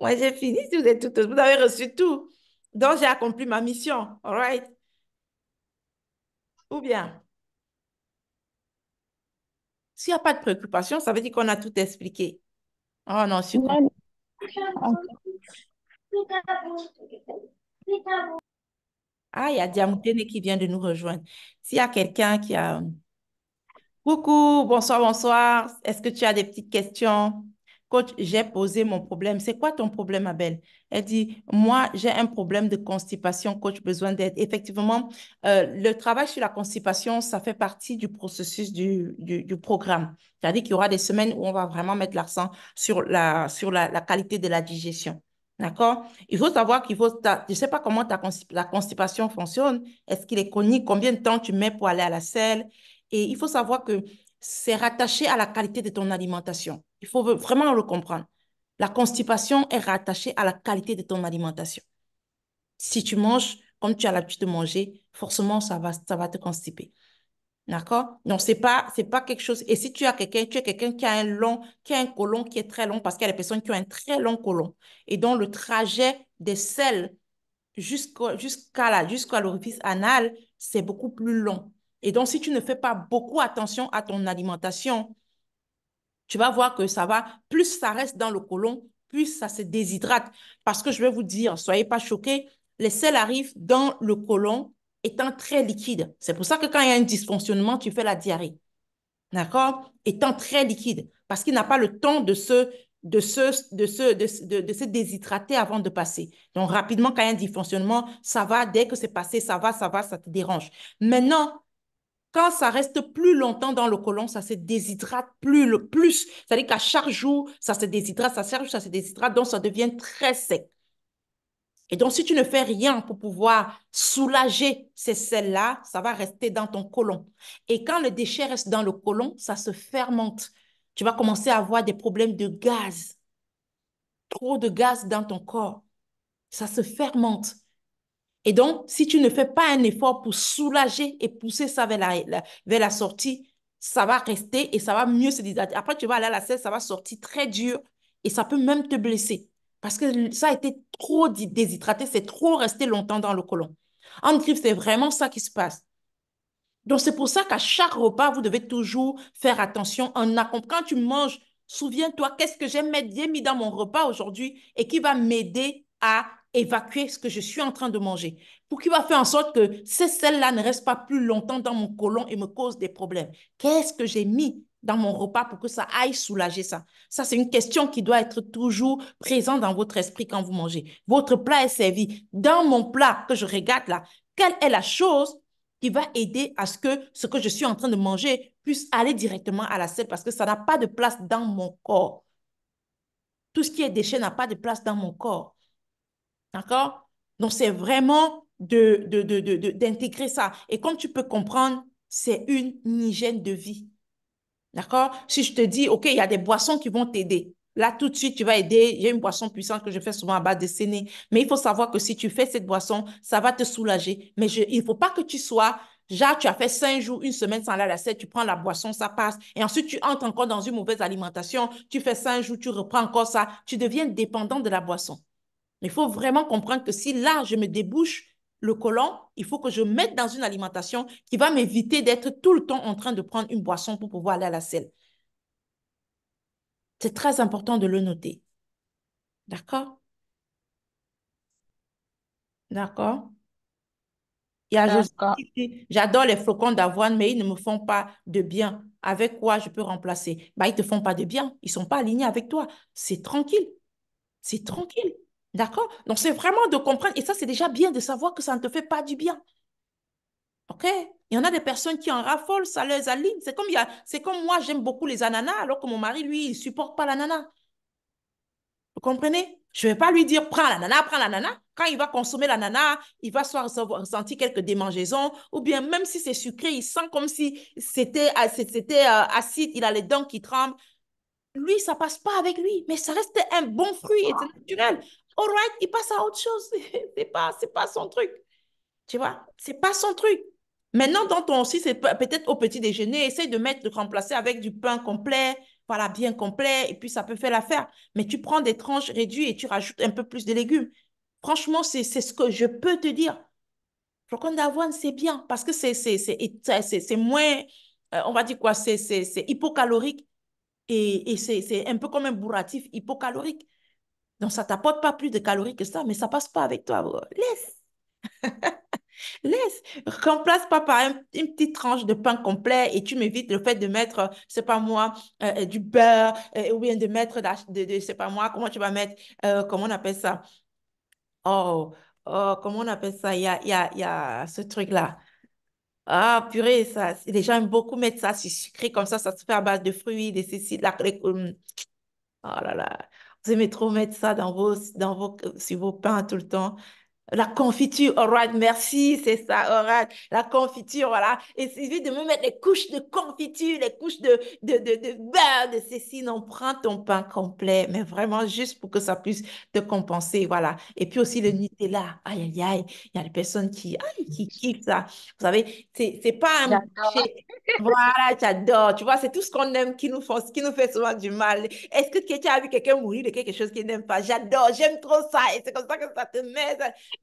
Moi, j'ai fini. Si vous êtes tout, vous avez reçu tout. Donc, j'ai accompli ma mission. All right? Ou bien, s'il n'y a pas de préoccupation, ça veut dire qu'on a tout expliqué. Oh non, je suis contente. Non, Ah, il y a Diamoutene qui vient de nous rejoindre. S'il y a quelqu'un qui a... Coucou, bonsoir, bonsoir. Est-ce que tu as des petites questions? Coach, j'ai posé mon problème. C'est quoi ton problème, Abel? Elle dit, moi, j'ai un problème de constipation, coach, besoin d'aide. Effectivement, le travail sur la constipation, ça fait partie du processus du programme. C'est-à-dire qu'il y aura des semaines où on va vraiment mettre l'accent sur la qualité de la digestion. D'accord? Il faut savoir je ne sais pas comment la constipation fonctionne. Est-ce qu'il est chronique? Combien de temps tu mets pour aller à la selle? Et il faut savoir que c'est rattaché à la qualité de ton alimentation. Il faut vraiment le comprendre. La constipation est rattachée à la qualité de ton alimentation. Si tu manges comme tu as l'habitude de manger, forcément, ça va te constiper. D'accord? Donc, c'est pas quelque chose. Et si tu es quelqu'un qui a un côlon qui est très long, parce qu'il y a des personnes qui ont un très long côlon, et dont le trajet des selles jusqu'à l'orifice anal, c'est beaucoup plus long. Et donc, si tu ne fais pas beaucoup attention à ton alimentation, tu vas voir que plus ça reste dans le côlon, plus ça se déshydrate. Parce que je vais vous dire, soyez pas choqués, les sels arrivent dans le côlon étant très liquide. C'est pour ça que quand il y a un dysfonctionnement, tu fais la diarrhée. D'accord? Étant très liquide. Parce qu'il n'a pas le temps de se déshydrater avant de passer. Donc, rapidement, quand il y a un dysfonctionnement, ça va, dès que c'est passé, ça va, ça te dérange. Maintenant, quand ça reste plus longtemps dans le côlon, ça se déshydrate plus. C'est-à-dire qu'à chaque jour, ça se déshydrate, ça se déshydrate, donc ça devient très sec. Et donc, si tu ne fais rien pour pouvoir soulager ces sels-là, ça va rester dans ton côlon. Et quand le déchet reste dans le côlon, ça se fermente. Tu vas commencer à avoir des problèmes de gaz, trop de gaz dans ton corps. Ça se fermente. Et donc, si tu ne fais pas un effort pour soulager et pousser ça vers la sortie, ça va rester et ça va mieux se déshydrater. Après, tu vas aller à la selle, ça va sortir très dur et ça peut même te blesser parce que ça a été trop déshydraté, c'est trop resté longtemps dans le côlon. En griffe, c'est vraiment ça qui se passe. Donc, c'est pour ça qu'à chaque repas, vous devez toujours faire attention quand tu manges, souviens-toi, qu'est-ce que j'ai mis dans mon repas aujourd'hui et qui va m'aider à évacuer ce que je suis en train de manger. Pour qui va faire en sorte que ces sels-là ne restent pas plus longtemps dans mon côlon et me causent des problèmes. Qu'est-ce que j'ai mis dans mon repas pour que ça aille soulager ça? Ça, c'est une question qui doit être toujours présente dans votre esprit quand vous mangez. Votre plat est servi. Dans mon plat que je regarde là, quelle est la chose qui va aider à ce que je suis en train de manger puisse aller directement à la selle parce que ça n'a pas de place dans mon corps. Tout ce qui est déchet n'a pas de place dans mon corps. D'accord? Donc, c'est vraiment d'intégrer ça. Et comme tu peux comprendre, c'est une hygiène de vie. D'accord? Si je te dis, OK, il y a des boissons qui vont t'aider. Là, tout de suite, tu vas aider. Il y a une boisson puissante que je fais souvent à base de séné. Mais il faut savoir que si tu fais cette boisson, ça va te soulager. Mais il ne faut pas que tu sois, genre, tu as fait 5 jours, une semaine sans aller à la selle, tu prends la boisson, ça passe. Et ensuite, tu entres encore dans une mauvaise alimentation. Tu fais 5 jours, tu reprends encore ça. Tu deviens dépendant de la boisson. Il faut vraiment comprendre que si là, je me débouche le côlon, il faut que je mette dans une alimentation qui va m'éviter d'être tout le temps en train de prendre une boisson pour pouvoir aller à la selle. C'est très important de le noter. D'accord? D'accord? Il y a José D'accord. qui dit, j'adore les flocons d'avoine, mais ils ne me font pas de bien. Avec quoi je peux remplacer? Bah, ils ne te font pas de bien. Ils ne sont pas alignés avec toi. C'est tranquille. C'est tranquille. D'accord? Donc, c'est vraiment de comprendre. Et ça, c'est déjà bien de savoir que ça ne te fait pas du bien. OK? Il y en a des personnes qui en raffolent, ça les aligne. C'est comme moi, j'aime beaucoup les ananas, alors que mon mari, lui, il ne supporte pas l'ananas. Vous comprenez? Je ne vais pas lui dire, prends l'ananas, prends l'ananas. Quand il va consommer l'ananas, il va soit ressentir quelques démangeaisons, ou bien même si c'est sucré, il sent comme si c'était acide, il a les dents qui tremblent. Lui, ça ne passe pas avec lui, mais ça reste un bon fruit et c'est naturel. All right, il passe à autre chose. C'est pas son truc. Tu vois, c'est pas son truc. Maintenant, dans ton aussi, c'est peut-être au petit déjeuner, essaye de remplacer avec du pain complet, voilà, bien complet, et puis ça peut faire l'affaire. Mais tu prends des tranches réduites et tu rajoutes un peu plus de légumes. Franchement, c'est ce que je peux te dire. Flocon d'avoine, c'est bien parce que c'est moins, on va dire quoi, c'est hypocalorique et c'est un peu comme un bourratif hypocalorique. Donc, ça t'apporte pas plus de calories que ça, mais ça passe pas avec toi. Laisse. Laisse, remplace pas par une petite tranche de pain complet et tu m'évites le fait de mettre, c'est pas moi, du beurre ou bien de mettre, c'est pas moi, comment tu vas mettre, comment on appelle ça? Oh, oh, comment on appelle ça? Il y a ce truc-là. Ah, purée, ça, les gens aiment beaucoup mettre ça c'est sucré comme ça se fait à base de fruits, de ceci, oh là là. Vous aimez trop mettre ça sur vos pains tout le temps. La confiture, all right, merci, c'est ça, all right. La confiture, voilà. Et il suffit de me mettre les couches de confiture, les couches de beurre, de ceci. Non, prends ton pain complet, mais vraiment juste pour que ça puisse te compenser, voilà. Et puis aussi le Nutella, aïe, aïe, aïe. Il y a des personnes qui kiffent ça. Vous savez, c'est pas un J'adore. péché. Voilà, j'adore. Tu vois, c'est tout ce qu'on aime qui nous fait souvent du mal. Est-ce que tu as vu quelqu'un mourir de quelque chose qu'il n'aime pas? J'adore, j'aime trop ça. Et c'est comme ça que ça te met.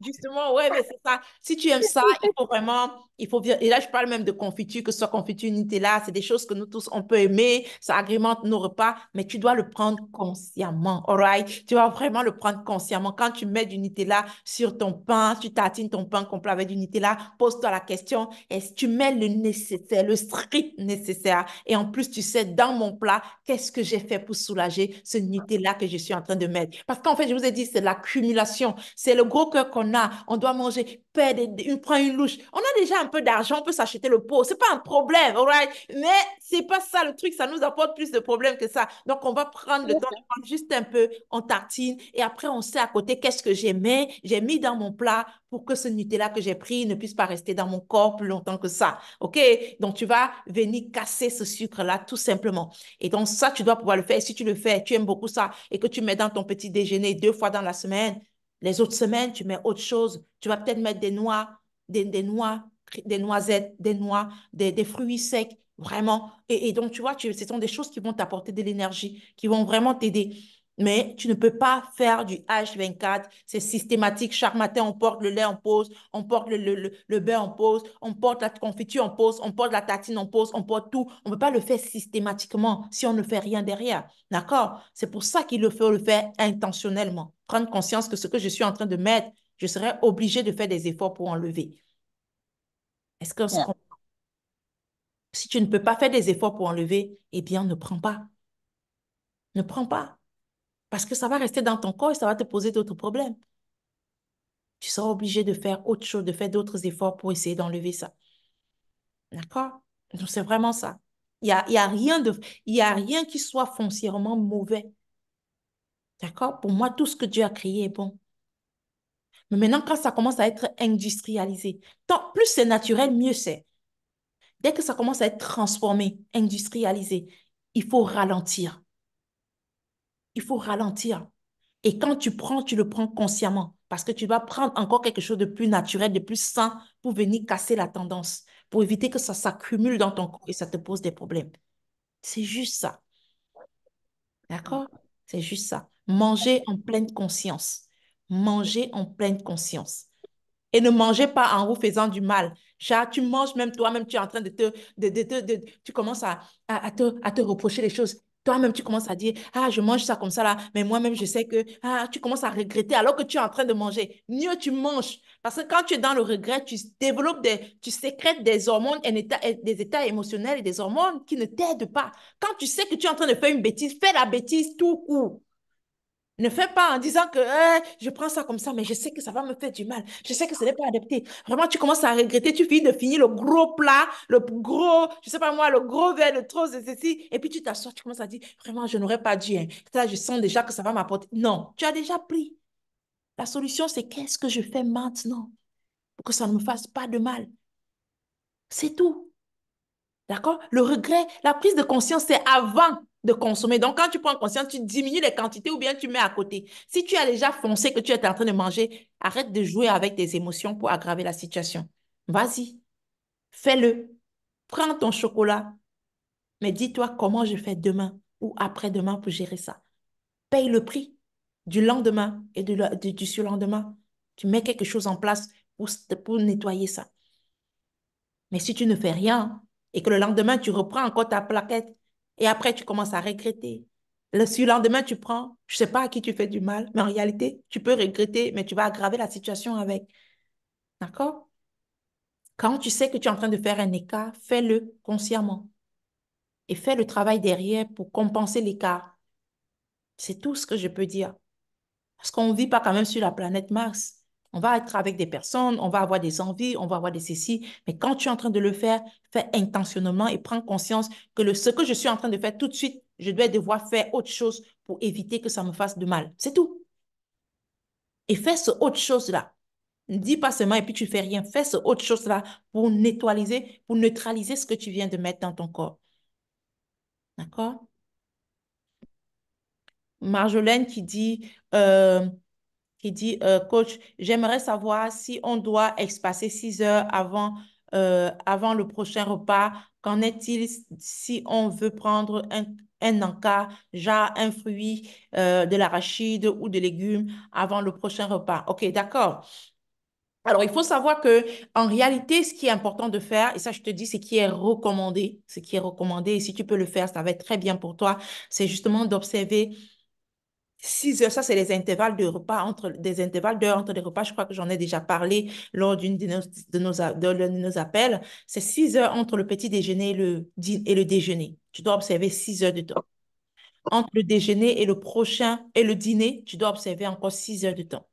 Justement, ouais, mais c'est ça. Si tu aimes ça, il faut vraiment, et là, je parle même de confiture, que ce soit confiture Nutella, c'est des choses que nous tous, on peut aimer, ça agrémente nos repas, mais tu dois le prendre consciemment, all right? Tu vas vraiment le prendre consciemment. Quand tu mets du Nutella sur ton pain, tu tartines ton pain complet avec du Nutella, pose-toi la question, est-ce que tu mets le nécessaire, le strict nécessaire, et en plus, tu sais, dans mon plat, qu'est-ce que j'ai fait pour soulager ce Nutella que je suis en train de mettre? Parce qu'en fait, je vous ai dit, c'est l'accumulation, c'est le gros cœur qu'on a, on doit manger, prend une louche. On a déjà un peu d'argent, on peut s'acheter le pot. C'est pas un problème, all right? Mais c'est pas ça le truc, ça nous apporte plus de problèmes que ça. Donc, on va prendre le temps de prendre juste un peu, on tartine et après, on sait à côté qu'est-ce que j'ai mis dans mon plat pour que ce Nutella que j'ai pris ne puisse pas rester dans mon corps plus longtemps que ça. OK? Donc, tu vas venir casser ce sucre-là tout simplement. Et donc, ça, tu dois pouvoir le faire. Et si tu le fais, tu aimes beaucoup ça et que tu mets dans ton petit déjeuner 2 fois dans la semaine, les autres semaines, tu mets autre chose. Tu vas peut-être mettre des noix, des noisettes, des noix, des fruits secs, vraiment. Et donc, tu vois, ce sont des choses qui vont t'apporter de l'énergie, qui vont vraiment t'aider. Mais tu ne peux pas faire du H24. C'est systématique. Chaque matin, on porte le lait en pause, on porte le beurre en pause, on porte la confiture en pause, on porte la tartine en pause, on porte tout. On ne peut pas le faire systématiquement si on ne fait rien derrière. D'accord? C'est pour ça qu'il faut le faire intentionnellement. Prendre conscience que ce que je suis en train de mettre, je serai obligée de faire des efforts pour enlever. Est-ce qu'on se Yeah. comprend? Si tu ne peux pas faire des efforts pour enlever, eh bien, ne prends pas. Ne prends pas. Parce que ça va rester dans ton corps et ça va te poser d'autres problèmes. Tu seras obligé de faire autre chose, de faire d'autres efforts pour essayer d'enlever ça. D'accord? Donc, c'est vraiment ça. Il y a rien il y a rien qui soit foncièrement mauvais. D'accord? Pour moi, tout ce que Dieu a créé est bon. Mais maintenant, quand ça commence à être industrialisé, plus c'est naturel, mieux c'est. Dès que ça commence à être transformé, industrialisé, il faut ralentir. Il faut ralentir. Et quand tu prends, tu le prends consciemment. Parce que tu vas prendre encore quelque chose de plus naturel, de plus sain pour venir casser la tendance, pour éviter que ça s'accumule dans ton corps et ça te pose des problèmes. C'est juste ça. D'accord? C'est juste ça. Manger en pleine conscience. Manger en pleine conscience. Et ne mangez pas en vous faisant du mal. Genre, tu manges même toi-même, tu es en train tu commences à te reprocher les choses. Toi-même, tu commences à dire, ah, je mange ça comme ça là, mais moi-même, je sais que, ah, tu commences à regretter alors que tu es en train de manger. Mieux tu manges. Parce que quand tu es dans le regret, tu sécrètes des hormones, des états émotionnels et des hormones qui ne t'aident pas. Quand tu sais que tu es en train de faire une bêtise, fais la bêtise tout court. Ne fais pas en disant que je prends ça comme ça, mais je sais que ça va me faire du mal. Je sais que ce n'est pas adapté. Vraiment, tu commences à regretter. Tu finis de finir le gros plat, le gros, je sais pas moi, le gros verre de trop de ceci. Et puis tu t'assois, tu commences à dire, vraiment, je n'aurais pas dû. Hein. Ça, je sens déjà que ça va m'apporter. Non, tu as déjà pris. La solution, c'est qu'est-ce que je fais maintenant pour que ça ne me fasse pas de mal. C'est tout. D'accord? Le regret, la prise de conscience, c'est avant de consommer. Donc, quand tu prends conscience, tu diminues les quantités ou bien tu mets à côté. Si tu as déjà foncé que tu es en train de manger, arrête de jouer avec tes émotions pour aggraver la situation. Vas-y, fais-le. Prends ton chocolat, mais dis-toi comment je fais demain ou après-demain pour gérer ça. Paye le prix du lendemain et du surlendemain. Tu mets quelque chose en place pour nettoyer ça. Mais si tu ne fais rien et que le lendemain, tu reprends encore ta plaquette et après, tu commences à regretter. Le surlendemain, tu prends, je ne sais pas à qui tu fais du mal, mais en réalité, tu peux regretter, mais tu vas aggraver la situation avec. D'accord? Quand tu sais que tu es en train de faire un écart, fais-le consciemment et fais le travail derrière pour compenser l'écart. C'est tout ce que je peux dire. Parce qu'on ne vit pas quand même sur la planète Mars. On va être avec des personnes, on va avoir des envies, on va avoir des ceci. Mais quand tu es en train de le faire, fais intentionnellement et prends conscience que ce que je suis en train de faire tout de suite, je dois devoir faire autre chose pour éviter que ça me fasse de mal. C'est tout. Et fais ce autre chose-là. Ne dis pas seulement et puis tu fais rien. Fais ce autre chose-là pour neutraliser ce que tu viens de mettre dans ton corps. D'accord? Marjolaine qui dit, coach, j'aimerais savoir si on doit espacer 6 heures avant le prochain repas. Qu'en est-il si on veut prendre un encas, genre un fruit, de l'arachide ou des légumes avant le prochain repas? OK, d'accord. Alors, il faut savoir que en réalité, ce qui est important de faire, et ça, je te dis, ce qui est recommandé, et si tu peux le faire, ça va être très bien pour toi, c'est justement d'observer 6 heures, ça c'est les intervalles de repas des intervalles d'heures entre les repas. Je crois que j'en ai déjà parlé lors d'une de l'un de nos appels. C'est 6 heures entre le petit déjeuner et le déjeuner. Tu dois observer 6 heures de temps. Entre le déjeuner et le prochain et le dîner, tu dois observer encore 6 heures de temps.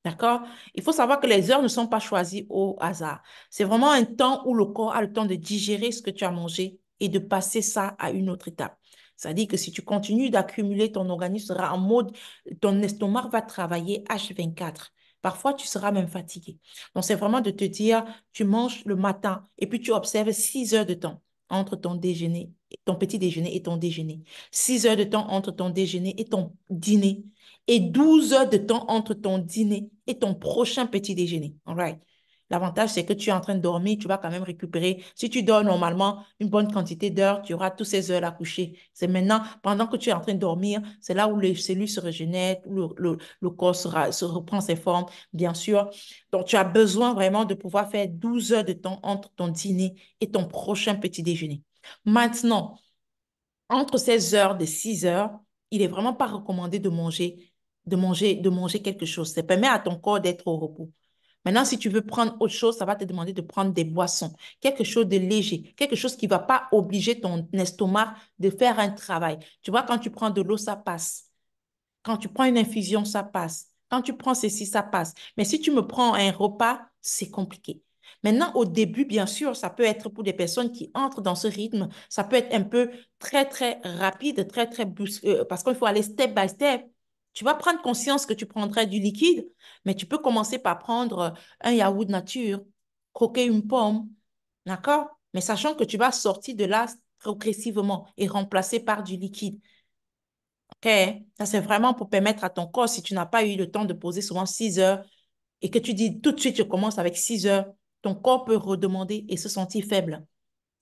D'accord? Il faut savoir que les heures ne sont pas choisies au hasard. C'est vraiment un temps où le corps a le temps de digérer ce que tu as mangé et de passer ça à une autre étape. C'est-à-dire que si tu continues d'accumuler, ton organisme sera en mode, ton estomac va travailler H24. Parfois, tu seras même fatigué. Donc, c'est vraiment de te dire, tu manges le matin et puis tu observes 6 heures de temps entre ton déjeuner, ton petit déjeuner et ton déjeuner. 6 heures de temps entre ton déjeuner et ton dîner et 12 heures de temps entre ton dîner et ton prochain petit déjeuner. All right. L'avantage, c'est que tu es en train de dormir, tu vas quand même récupérer. Si tu dors normalement une bonne quantité d'heures, tu auras toutes ces heures à coucher. C'est maintenant, pendant que tu es en train de dormir, c'est là où les cellules se régénèrent, où le corps se reprend ses formes, bien sûr. Donc, tu as besoin vraiment de pouvoir faire 12 heures de temps entre ton dîner et ton prochain petit déjeuner. Maintenant, entre ces heures de 6 heures, il n'est vraiment pas recommandé de manger quelque chose. Ça permet à ton corps d'être au repos. Maintenant, si tu veux prendre autre chose, ça va te demander de prendre des boissons, quelque chose de léger, quelque chose qui ne va pas obliger ton estomac de faire un travail. Tu vois, quand tu prends de l'eau, ça passe. Quand tu prends une infusion, ça passe. Quand tu prends ceci, ça passe. Mais si tu me prends un repas, c'est compliqué. Maintenant, au début, bien sûr, ça peut être pour des personnes qui entrent dans ce rythme, ça peut être un peu très, très rapide, très, très brusque, parce qu'il faut aller step by step. Tu vas prendre conscience que tu prendrais du liquide, mais tu peux commencer par prendre un yaourt nature, croquer une pomme, d'accord? Mais sachant que tu vas sortir de là progressivement et remplacer par du liquide. OK? Ça, c'est vraiment pour permettre à ton corps, si tu n'as pas eu le temps de poser souvent 6 heures et que tu dis tout de suite, je commence avec 6 heures, ton corps peut redemander et se sentir faible.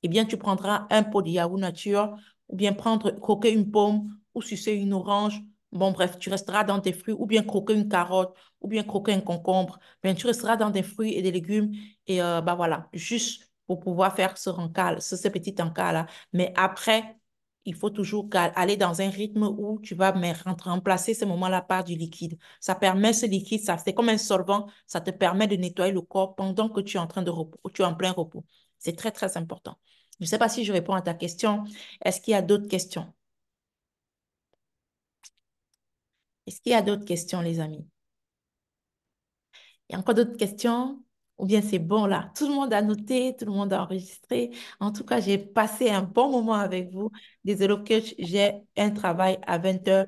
Eh bien, tu prendras un pot de yaourt nature ou bien prendre, croquer une pomme ou sucer une orange. Bon, bref, tu resteras dans tes fruits ou bien croquer une carotte ou bien croquer un concombre. Bien, tu resteras dans des fruits et des légumes et bah voilà, juste pour pouvoir faire ce rencale, ce petit encas-là. Mais après, il faut toujours aller dans un rythme où tu vas remplacer ces moments-là par du liquide. Ça permet ce liquide, ça, c'est comme un solvant, ça te permet de nettoyer le corps pendant que tu es en train de repos, tu es en plein repos. C'est très, très important. Je ne sais pas si je réponds à ta question. Est-ce qu'il y a d'autres questions? Est-ce qu'il y a d'autres questions, les amis? Il y a encore d'autres questions? Ou bien c'est bon là? Tout le monde a noté, tout le monde a enregistré. En tout cas, j'ai passé un bon moment avec vous. Désolé que j'ai un travail à 20 heures.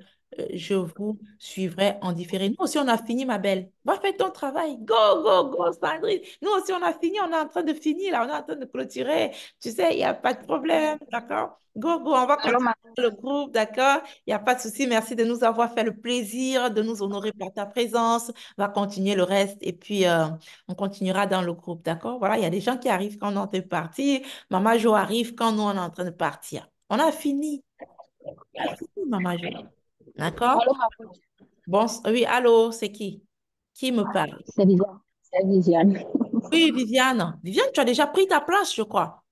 Je vous suivrai en différé. Nous aussi, on a fini, ma belle. Va faire ton travail. Go, go, go, Sandrine. Nous aussi, on a fini. On est en train de finir là. On est en train de clôturer. Tu sais, il n'y a pas de problème. D'accord? Go, go. On va Allô, continuer le groupe. D'accord? Il n'y a pas de souci. Merci de nous avoir fait le plaisir de nous honorer par ta présence. On va continuer le reste et puis on continuera dans le groupe, d'accord? Voilà, il y a des gens qui arrivent quand on est en train de partir. Maman Jo arrive quand nous, on est en train de partir. On a fini. On a fini, Maman Jo. D'accord? allô, ma coach. Bon, oui, allô, c'est qui? Qui me parle? C'est Viviane. C'est Viviane. Oui, Viviane. Viviane, tu as déjà pris ta place, je crois.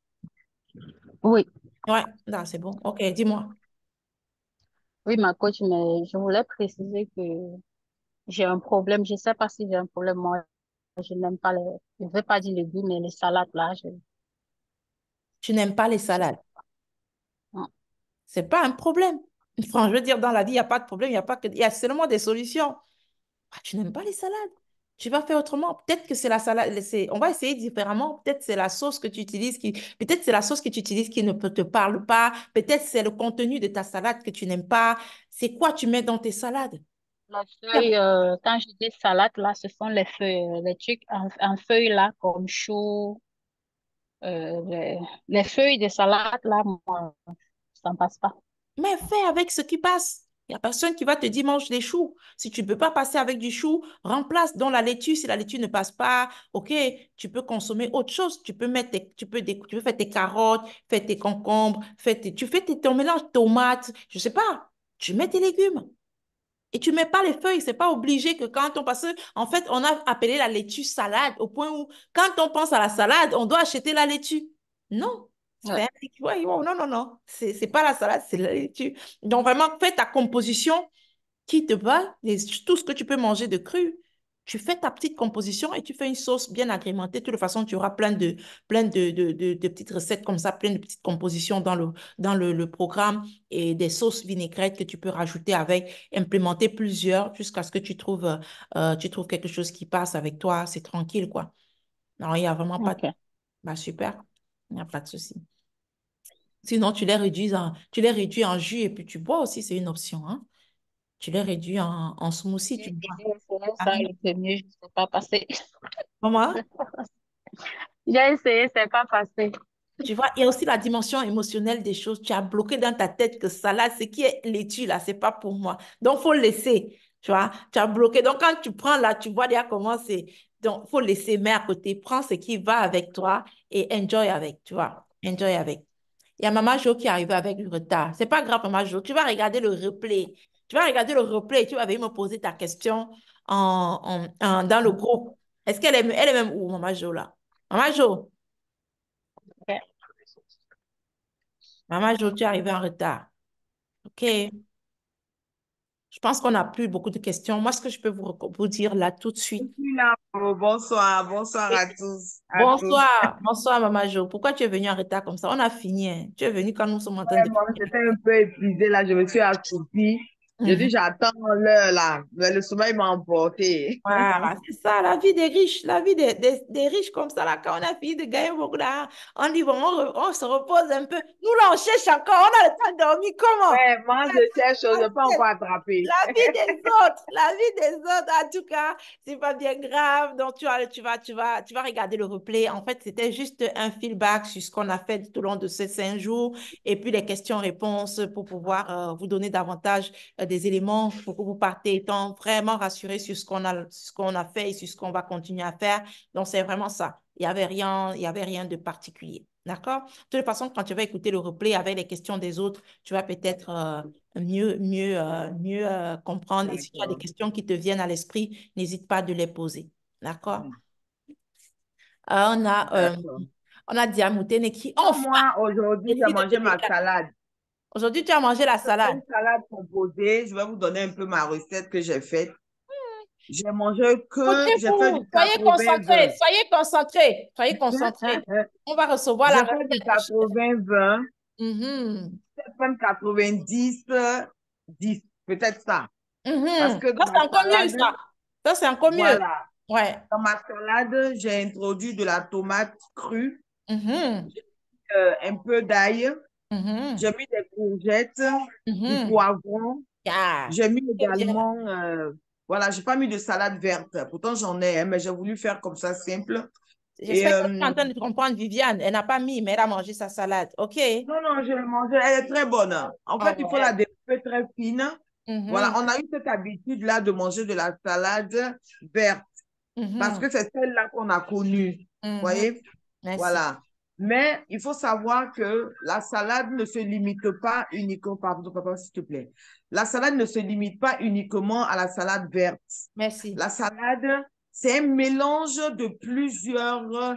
Oui, Ouais, là, c'est bon. OK, dis-moi. oui, ma coach, mais je voulais préciser que j'ai un problème. Je ne sais pas si j'ai un problème. Moi, je n'aime pas je ne veux pas dire légumes, mais les salades là, Tu n'aimes pas les je sais salades. pas. C'est pas un problème. Enfin, je veux dire, dans la vie, il n'y a pas de problème, il y a pas que, il y a seulement des solutions. Ah, tu n'aimes pas les salades. Tu vas faire autrement. Peut-être que c'est la salade. On va essayer différemment. Peut-être c'est la sauce que tu utilises qui. Peut-être c'est la sauce que tu utilises qui ne te parle pas. Peut-être c'est le contenu de ta salade que tu n'aimes pas. C'est quoi tu mets dans tes salades? Les Il y a- feuilles, quand je dis salade là, ce sont les feuilles, les trucs en feuilles là, comme chou, les feuilles de salade là, moi, ça ne passe pas. Mais fais avec ce qui passe. Il n'y a personne qui va te dire mange des choux. Si tu ne peux pas passer avec du chou, remplace dans la laitue. Si la laitue ne passe pas, OK, tu peux consommer autre chose. Tu peux mettre tu peux faire tes carottes, faire tes concombres, tu fais ton mélange tomates, je ne sais pas. Tu mets tes légumes et tu ne mets pas les feuilles. C'est pas obligé que quand on passe. En fait, on a appelé la laitue salade au point où quand on pense à la salade, on doit acheter la laitue. Non. Ouais. Ouais, oh, non, non, non. C'est pas la salade, c'est la laitue. Donc, vraiment, fais ta composition qui te va, tout ce que tu peux manger de cru. Tu fais ta petite composition et tu fais une sauce bien agrémentée. De toute façon, tu auras plein de petites recettes comme ça, plein de petites compositions dans le programme et des sauces vinaigrettes que tu peux rajouter avec, implémenter plusieurs jusqu'à ce que tu trouves quelque chose qui passe avec toi. C'est tranquille, quoi. Non, il n'y a vraiment pas de... Ok. Bah, super. Il n'y a pas de souci. Sinon, tu les réduis en jus et puis tu bois aussi, c'est une option, hein. Tu les réduis en smoothie, tu bois. J'ai essayé Ah, ça le premier, je ne sais pas passer. comment? J'ai essayé, c'est pas passé. Tu vois, il y a aussi la dimension émotionnelle des choses. Tu as bloqué dans ta tête que ça là, ce qui est laitue là, c'est pas pour moi. Donc, faut laisser. Tu vois, tu as bloqué. Donc, quand tu prends là, tu vois déjà comment c'est. Donc, faut laisser, mets à côté. Prends ce qui va avec toi et enjoy avec, tu vois. Enjoy avec. Il y a Maman Jo qui est arrivée avec du retard. C'est pas grave, Maman Jo. Tu vas regarder le replay. Tu vas regarder le replay et tu vas venir me poser ta question dans le groupe. Est-ce elle est même où, Maman Jo, là? Maman Jo, Ok. Maman Jo, tu es arrivée en retard. OK. Je pense qu'on n'a plus beaucoup de questions. Moi, ce que je peux vous dire là tout de suite. suis là. Oh, bonsoir, bonsoir Oui. à tous, à toutes. Bonsoir. Bonsoir, Maman Jo. Pourquoi tu es venue en retard comme ça? On a fini, hein. Tu es venue quand nous sommes en train de Moi, finir. j'étais un peu épuisée là, je me suis assoupie. Je dis, j'attends l'heure là. Mais le sommeil m'a emporté. Voilà, c'est ça, la vie des riches, la vie des riches comme ça, là, quand on a fini de gagner beaucoup d'argent, on dit, bon, on se repose un peu. Nous, là, on cherche encore, on a le temps de dormir, comment? Ouais, moi, je cherche, je n'ai pas encore attrapé. La vie des autres, la vie des autres, en tout cas, c'est pas bien grave. Donc, tu vas regarder le replay. En fait, c'était juste un feedback sur ce qu'on a fait tout au long de ces 5 jours et puis les questions-réponses pour pouvoir vous donner davantage des éléments pour que vous partez étant vraiment rassurés sur ce qu'on a fait et sur ce qu'on va continuer à faire. Donc, c'est vraiment ça. Il y avait rien de particulier. D'accord? De toute façon, quand tu vas écouter le replay avec les questions des autres, tu vas peut-être mieux comprendre. Et si tu as des D'accord. questions qui te viennent à l'esprit, n'hésite pas de les poser. D'accord? Mhm. Euh, on a, euh, D'accord. on a Diamoutene qui, Comme enfin, moi, aujourd'hui, j'ai décide de mangé te ma déclarer. salade. Aujourd'hui, tu as mangé la C'est salade. une salade composée. Je vais vous donner un peu ma recette que j'ai faite. J'ai mangé j'ai fait Concentrez-vous. du 80-20. Soyez concentrés. Soyez concentrés. On va recevoir la J'ai fait du recette du chef. 80-20, Mhm. peut-être même 90, 10, peut-être ça. Parce Mhm. que dans Ça, ma c'est encore mieux, salade, ça. Ça, c'est encore mieux. voilà, Ouais. dans ma salade, j'ai introduit de la tomate crue, Mhm. un peu d'ail, Mhm. j'ai mis des courgettes, du Mhm. poivron, Ah, j'ai mis c'est bien. également, voilà, j'ai pas mis de salade verte. Pourtant, j'en ai, hein, mais j'ai voulu faire comme ça simple. Et J'espère que tu es en train de comprendre Viviane. Elle n'a pas mis, mais elle a mangé sa salade. OK? non, non, je l'ai mangée, elle est très bonne. En Ah fait, il faut la ouais. découper très fine. Voilà, Mhm. on a eu cette habitude-là de manger de la salade verte parce Mhm. que c'est celle-là qu'on a connue. Vous Mhm. voyez? Merci. Voilà. Mais il faut savoir que la salade ne se limite pas uniquement, pardon, papa, s'il te plaît. La salade ne se limite pas uniquement à la salade verte. Merci. La salade, c'est un mélange de plusieurs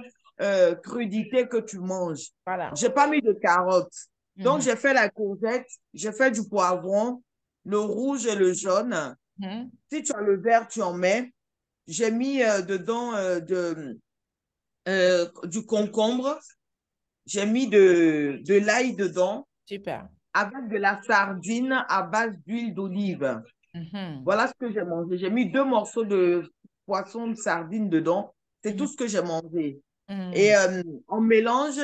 crudités que tu manges. Voilà. J'ai pas mis de carottes. Donc, Mhm. j'ai fait la courgette, j'ai fait du poivron, le rouge et le jaune. Mhm. Si tu as le vert, tu en mets. J'ai mis dedans du concombre. J'ai mis de l'ail dedans Super. avec de la sardine à base d'huile d'olive. Mhm. Voilà ce que j'ai mangé. J'ai mis 2 morceaux de poisson de sardine dedans. C'est tout Mhm. ce que j'ai mangé. Et Mhm. en mélange,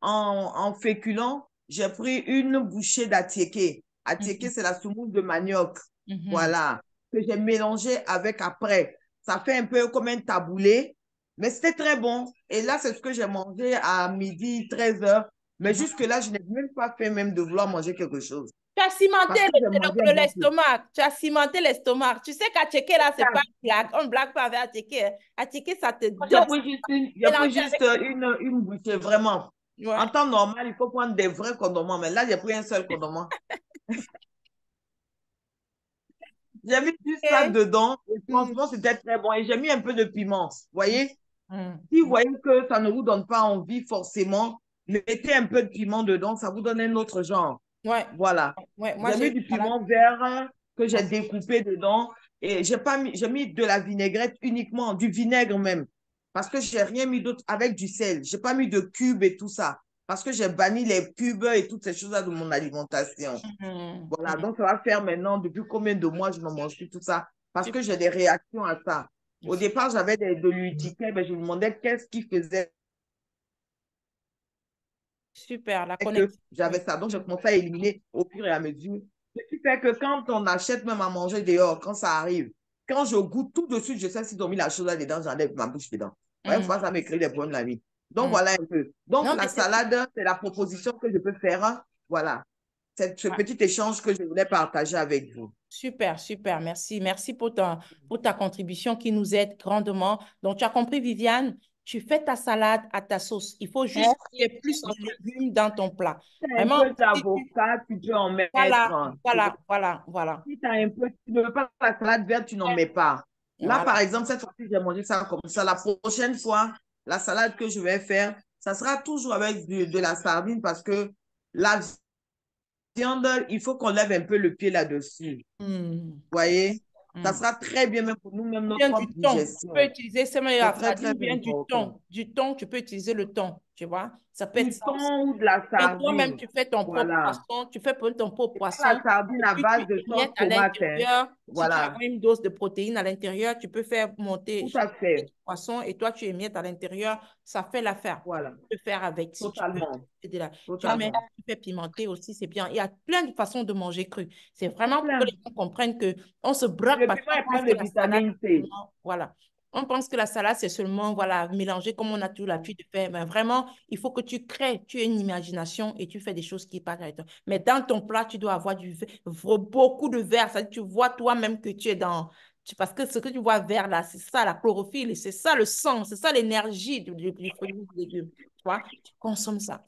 en féculent, j'ai pris une bouchée d'attiéké. Attiéké, Mhm. c'est la semoule de manioc. Mhm. Voilà. Que j'ai mélangé avec après. Ça fait un peu comme un taboulé, mais c'était très bon. Et là, c'est ce que j'ai mangé à midi, 13h. Mais Mhm. jusque-là, je n'ai même pas fait même de vouloir manger quelque chose. Tu as cimenté Parce que j'ai mangé un bon peu. l'estomac. Tu as cimenté l'estomac. Tu sais qu'à checker là, c'est pas Ça, une blague. On ne blague pas avec à checker. À checker, ça te J'ai donne. pris juste, j'ai pris Mélanger juste avec. une bouchée, vraiment. Ouais. En temps normal, il faut prendre des vrais condiments, mais là, j'ai pris un seul condiment. J'ai mis juste ça Ok. dedans et Mhm. franchement, c'était très bon. Et j'ai mis un peu de piment. Vous voyez? Mhm. Si vous voyez que ça ne vous donne pas envie forcément, mettez un peu de piment dedans, ça vous donne un autre genre. Ouais. Voilà. Ouais. Moi, J'ai j'ai mis une du salade. piment vert que j'ai Mhm. découpé dedans et j'ai mis de la vinaigrette uniquement, du vinaigre même, parce que j'ai rien mis d'autre avec du sel. J'ai pas mis de cubes et tout ça, parce que j'ai banni les cubes et toutes ces choses-là de mon alimentation. Mhm. Voilà, Mhm. donc ça va faire maintenant, depuis combien de mois je ne mange plus tout ça, parce que Super. j'ai des réactions à ça. Au départ, j'avais de l'urticaire, mais je me demandais qu'est-ce qui faisait Super. La que connexion. j'avais ça. Donc, j'ai commencé à éliminer au fur et à mesure. Ce qui fait que quand on achète même à manger dehors, quand ça arrive, quand je goûte tout de suite, je sais si j'ai mis la chose là-dedans, j'enlève ma bouche dedans. Ouais, Mhm. faut pas ça me crée des problèmes la vie. Donc, Mhm. voilà un peu. Donc, Non, la mais c'est salade, c'est la proposition que je peux faire. Voilà. C'est ce petit échange que je voulais partager avec vous. super, super. Merci. Merci pour ta contribution qui nous aide grandement. Donc, tu as compris, Viviane, tu fais ta salade à ta sauce. Il faut juste qu'il y ait plus de légumes dans ton plat. Si tu as un Vraiment, peu d'avocat, tu peux en voilà, mettre. voilà. Si tu as un peu, tu ne veux pas la salade verte, tu n'en mets pas. Là, Voilà. par exemple, cette fois-ci, j'ai mangé ça comme ça. La prochaine fois, la salade que je vais faire, ça sera toujours avec de la sardine parce que la viande, il faut qu'on lève un peu le pied là-dessus. Hmm. Vous voyez? Ça Hmm. sera très bien même pour nous-mêmes, Vient notre du thon. Tu peux digestion. utiliser, c'est la C'est très, très sardine vient du important. thon. Du thon, tu peux utiliser le thon. Tu vois, ça peut être ça aussi. Du thon ou de la Et toi-même, sardine. tu fais ton propre Voilà. poisson, tu fais ton propre La poisson, sardine et à puis base tu de sauce émiettes à tomate, hein. l'intérieur. Si tu as Voilà. une dose de protéines à l'intérieur, tu peux faire monter Tout à du fait. poisson et toi, tu émiettes à l'intérieur. Ça fait l'affaire. Voilà. Tu peux faire avec si tu veux. Totalement. Tu as même, Totalement. tu fais pimenter aussi, c'est bien. Il y a plein de façons de manger cru. C'est vraiment pour que Plein. les gens comprennent qu'on se braque Le parce piment qu'on est plein pense de que la salade, vitamine c'est C. seulement, voilà. On pense que la salade, c'est seulement, voilà, mélanger comme on a tout l'habitude de faire. Mais vraiment, il faut que tu crées, tu aies une imagination et tu fais des choses qui parlent avec toi. Mais dans ton plat, tu dois avoir beaucoup de verre. C'est-à-dire, tu vois toi-même que tu es dans... Parce que ce que tu vois vert là, c'est ça la chlorophylle, c'est ça le sang, c'est ça l'énergie du fruit du légume. Tu vois, tu consommes ça.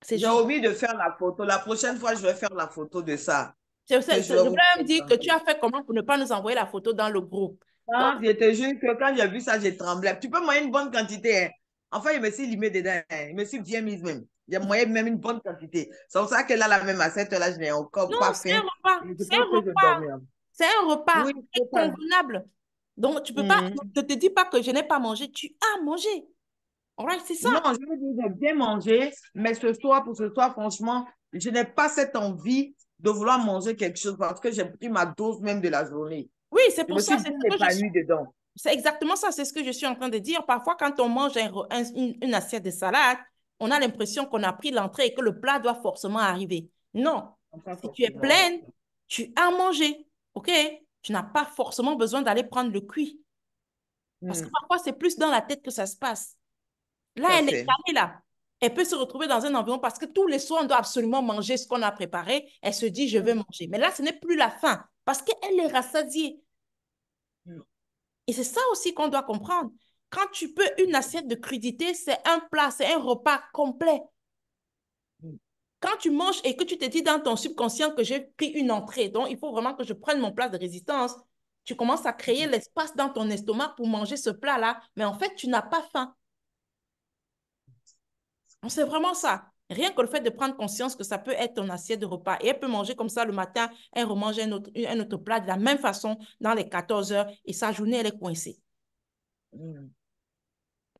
C'est J'ai juste. oublié de faire la photo. La prochaine fois, je vais faire la photo de ça. Je Je vais vous voulais même dire que tu présenter. as fait comment pour ne pas nous envoyer la photo dans le groupe. Donc, Non, je te jure que quand j'ai vu ça, j'ai tremblé. Tu peux moyen une bonne quantité, hein. Enfin, je me suis limé dedans, hein. Je me suis bien mise même. J'ai moyen même une bonne quantité. C'est pour ça que là, même à cette heure-là, je n'ai encore non, pas c'est faim. un repas. Et je C'est pense un que je repas. dormirai. C'est un repas Oui, très total. convenable. Donc, tu peux pas, Mhm. ne te dis pas que je n'ai pas mangé. Tu as mangé. Alright, c'est ça. Non, je veux dire, j'ai bien mangé, mais ce soir, pour ce soir, franchement, je n'ai pas cette envie de vouloir manger quelque chose parce que j'ai pris ma dose même de la journée. Oui, c'est Je pour me ça. suis C'est bien ce que je suis. épanouie dedans. C'est exactement ça. C'est ce que je suis en train de dire. Parfois, quand on mange une assiette de salade, on a l'impression qu'on a pris l'entrée et que le plat doit forcément arriver. Non. Pas Si tu es forcément. pleine, tu as mangé. OK? Tu n'as pas forcément besoin d'aller prendre le cuit. Parce que Hmm, parfois, c'est plus dans la tête que ça se passe. Là, tout à elle est fait. calée, là. Elle peut se retrouver dans un environnement parce que tous les soirs, on doit absolument manger ce qu'on a préparé. Elle se dit, je vais manger. Mais là, ce n'est plus la faim parce qu'elle est rassasiée. Hmm, Et c'est ça aussi qu'on doit comprendre. Quand tu peux une assiette de crudité, c'est un plat, c'est un repas complet. hmm, Quand tu manges et que tu te dis dans ton subconscient que j'ai pris une entrée, donc il faut vraiment que je prenne mon plat de résistance, tu commences à créer l'espace dans ton estomac pour manger ce plat-là, mais en fait, tu n'as pas faim. C'est vraiment ça. Rien que le fait de prendre conscience que ça peut être ton assiette de repas et elle peut manger comme ça le matin, elle remange un autre plat de la même façon dans les 14 heures et sa journée, elle est coincée. hmm.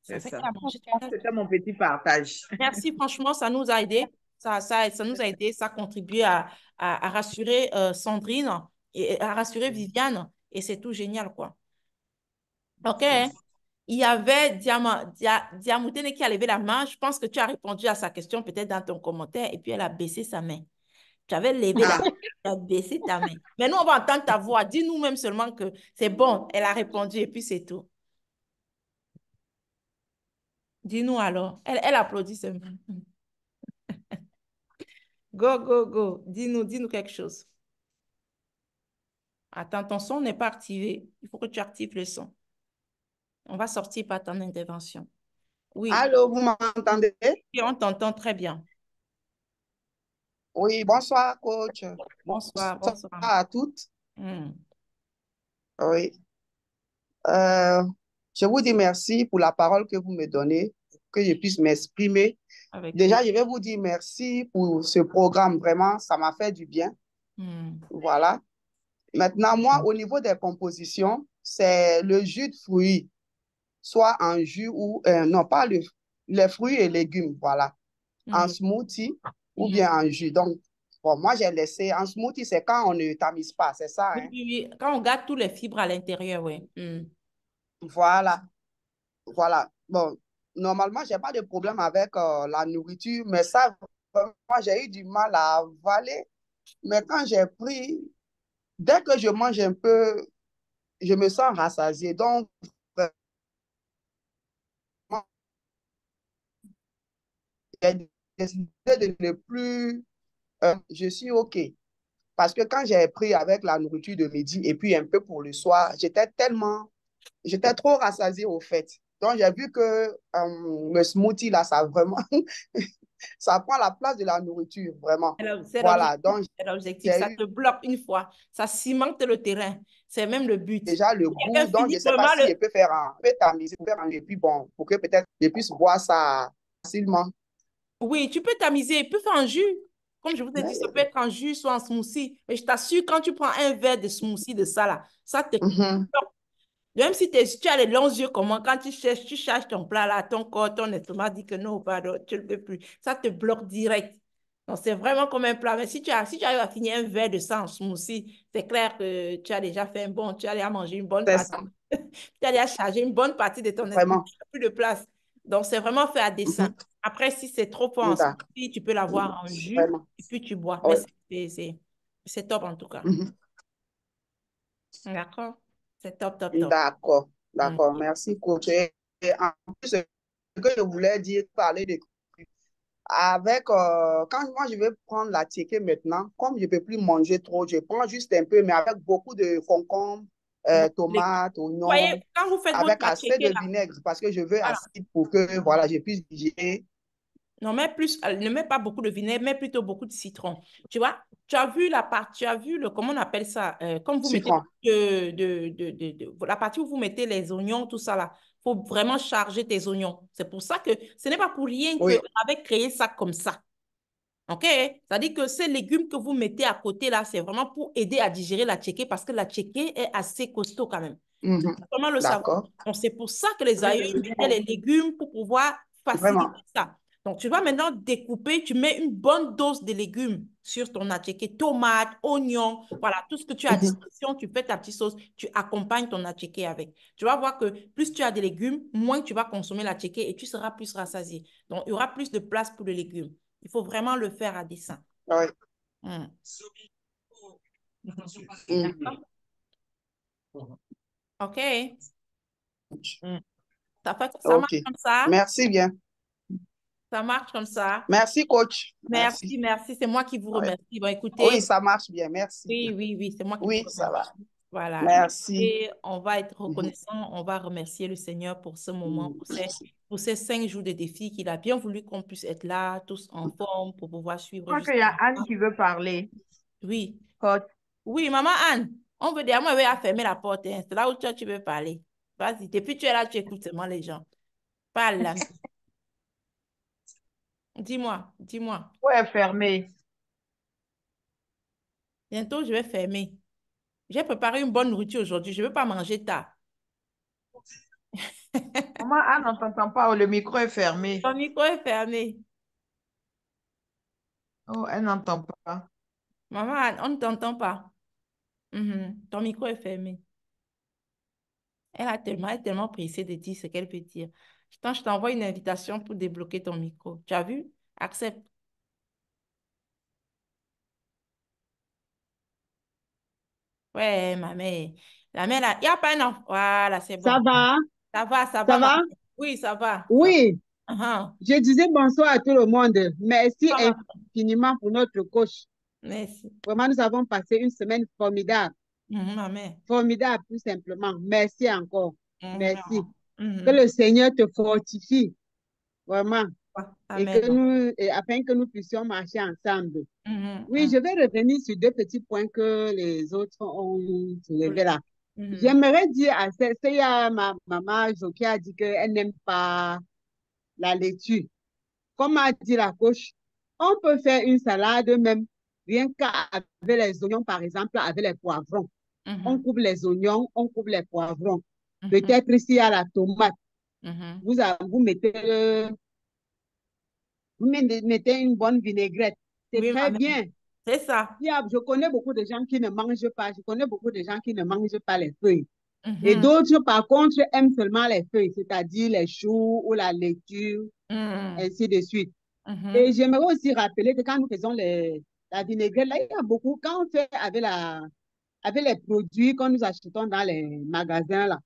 Ça C'est fait qu'elle a ça. mangé toute la C'était journée. mon petit partage. Merci, franchement, ça nous a aidé. Ça nous a aidé, ça a contribué à rassurer Sandrine et à rassurer Viviane. Et c'est tout génial, quoi. OK? Il y avait Diamoutene qui a levé la main. Je pense que tu as répondu à sa question peut-être dans ton commentaire et puis elle a baissé sa main. Tu avais levé la main, Ah, tu as baissé ta main. Mais nous, on va entendre ta voix. Dis-nous même seulement que c'est bon. Elle a répondu et puis c'est tout. Dis-nous alors. Elle applaudit seulement. Go, go, go. Dis-nous quelque chose. Attends, ton son n'est pas activé. Il faut que tu actives le son. On va sortir par ton intervention. Oui, Allô, vous m'entendez? et on t'entend très bien. Oui, bonsoir, coach. Bonsoir, Bonsoir bonsoir. à toutes. Hmm. Oui. Euh, je vous dis merci pour la parole que vous me donnez, pour que je puisse m'exprimer. Avec Déjà, plaisir. je vais vous dire merci pour ce programme. Vraiment, ça m'a fait du bien. Hmm. Voilà. Maintenant, moi, au niveau des compositions, c'est le jus de fruits, soit en jus ou, non, pas les fruits et légumes, voilà, en Mhm. smoothie ou Mhm. bien en jus. Donc, bon, moi, j'ai laissé en smoothie, c'est quand on ne tamise pas, c'est ça, Oui, hein? oui, oui. Quand on garde tous les fibres à l'intérieur, oui. Hmm. Voilà, voilà. Bon, normalement, j'ai pas de problème avec la nourriture, mais ça, vraiment, j'ai eu du mal à avaler. Mais quand j'ai pris, dès que je mange un peu, je me sens rassasié. Donc, vraiment, j'ai décidé de ne plus, je suis OK. Parce que quand j'ai pris avec la nourriture de midi et puis un peu pour le soir, j'étais trop rassasié au fait. Donc, j'ai vu que le smoothie, là, ça vraiment, ça prend la place de la nourriture, vraiment. C'est Voilà, l'objectif. donc C'est l'objectif. j'ai Ça eu te bloque une fois. Ça cimente le terrain. C'est même le but. déjà le Si goût, quelqu'un donc je finit ne sais pas vraiment si je peux faire un peu tamiser, faire un, et puis bon, pour que peut-être je puisse boire ça facilement. Oui, tu peux tamiser. Tu peux faire un jus. Comme je vous ai dit, ça Mais, peut être en jus, soit en smoothie. Mais je t'assure, quand tu prends un verre de smoothie de ça, là, ça te mhm, bloque. Même si tu as les longs yeux, comment, quand tu cherches ton plat là, ton corps, ton estomac dit que non, pardon, tu ne le peux plus. Ça te bloque direct. Donc, c'est vraiment comme un plat. Mais si tu arrives à finir un verre de sang en smoothie, c'est clair que tu as déjà fait un bon, tu as déjà mangé une bonne C'est partie. ça, Tu as déjà chargé une bonne partie de ton estomac. vraiment. Tu n'as plus de place. Donc, c'est vraiment fait à dessein. Mhm. Après, si c'est trop fort en D'accord. smoothie, tu peux l'avoir en jus Vraiment. et puis tu bois. Mais Oui. c'est top en tout cas. Mhm. D'accord? C'est top, top, top. D'accord. Mm. D'accord. Merci, coach. Et en plus, ce que je voulais dire, parler de avec, quand moi je vais prendre la ticket maintenant, comme je ne peux plus manger trop, je prends juste un peu, mais avec beaucoup de concombres, Non, tomates, Vous voyez, oignons, quand vous faites votre avec assez machete de là, vinaigre parce que je veux voilà. acide pour que voilà, je puisse digérer. Non, mais plus, ne mets pas beaucoup de vinaigre, mais plutôt beaucoup de citron. Tu vois, tu as vu le, comment on appelle ça, comme vous mettez Citron. la partie où vous mettez les oignons, tout ça là, faut vraiment charger tes oignons. C'est pour ça que ce n'est pas pour rien qu'on Oui. avait créé ça comme ça. OK? C'est-à-dire que ces légumes que vous mettez à côté là, c'est vraiment pour aider à digérer la tchéké parce que la tchéké est assez costaud quand même. Mhm. Comment le savoir? D'accord. Donc, c'est pour ça que les aïeux mettaient les légumes pour pouvoir faciliter Vraiment. ça. Donc, tu vas maintenant découper, tu mets une bonne dose de légumes sur ton attiéké, tomates, oignons, voilà, tout ce que tu as à Mhm. disposition, tu fais ta petite sauce, tu accompagnes ton attiéké avec. Tu vas voir que plus tu as des légumes, moins tu vas consommer l'attiéké et tu seras plus rassasié. Donc, il y aura plus de place pour les légumes. Il faut vraiment le faire à dessein. Oui. Hmm. Mhm. OK? Hmm. Ça OK. marche comme ça? Merci bien. Ça marche comme ça? Merci, coach. Merci, Merci. merci. C'est moi qui vous Oui, remercie. Bon, oui, écoutez, ça marche bien. Merci. oui, c'est moi qui vous Oui, ça va. remercie. Voilà. Merci. Et on va être Mhm. reconnaissant, on va remercier le Seigneur pour ce moment, Mhm. pour ces 5 jours de défi qu'il a bien voulu qu'on puisse être là, tous en forme, pour pouvoir Je suivre crois qu'il y jusqu'à a la Anne fin. qui veut parler. Oui, Coach. oui, maman Anne, on veut dire, moi, je vais fermer la porte. Hein. C'est là où toi, tu veux parler. Vas-y, depuis tu es là, tu écoutes seulement les gens. Parle là. Dis-moi, dis-moi. Ouais, fermé. Bientôt, je vais fermer. J'ai préparé une bonne nourriture aujourd'hui. Je ne veux pas manger tard. Maman Anne, on t'entend pas. Oh, le micro est fermé. Ton micro est fermé. Oh, elle n'entend pas. Maman, on ne t'entend pas. Ton micro est fermé. Elle est tellement pressée de dire ce qu'elle peut dire. Je t'envoie une invitation pour débloquer ton micro. Tu as vu? Accepte. Ouais, ma mère. La mère, là, il n'y a pas un enfant. Voilà, c'est Ça bon. va? Ça Ça va, ma va? mère. Oui, ça va. Ça va. Oui, Uh-huh. je disais bonsoir à tout le monde. Merci Ça va, infiniment pour notre coach. merci. Vraiment, nous avons passé une semaine formidable. Ma mère. Formidable, tout simplement. Merci encore. Merci. Que Mhm. le Seigneur te fortifie, vraiment, et Amen. afin que nous puissions marcher ensemble. Mhm, Oui, mhm. je vais revenir sur deux petits points que les autres ont soulevés là. Mhm. J'aimerais dire il y a ma maman Jo qui a dit qu'elle n'aime pas la laitue. Comme a dit la coach, on peut faire une salade même, rien qu'avec les oignons, par exemple, avec les poivrons. On Mhm. coupe les oignons, on coupe les poivrons. Mhm. Peut-être ici, il y a la tomate. Mhm. Vous mettez, mettez une bonne vinaigrette. C'est Oui, ma très mère. bien. C'est ça. Je connais beaucoup de gens qui ne mangent pas. Je connais beaucoup de gens qui ne mangent pas les feuilles. Et Mhm. d'autres, par contre, aiment seulement les feuilles, c'est-à-dire les choux ou la laitue, Mhm. ainsi de suite. Et Mhm. j'aimerais aussi rappeler que quand nous faisons la vinaigrette, là, il y a beaucoup, quand on fait avec les produits que nous achetons dans les magasins, là,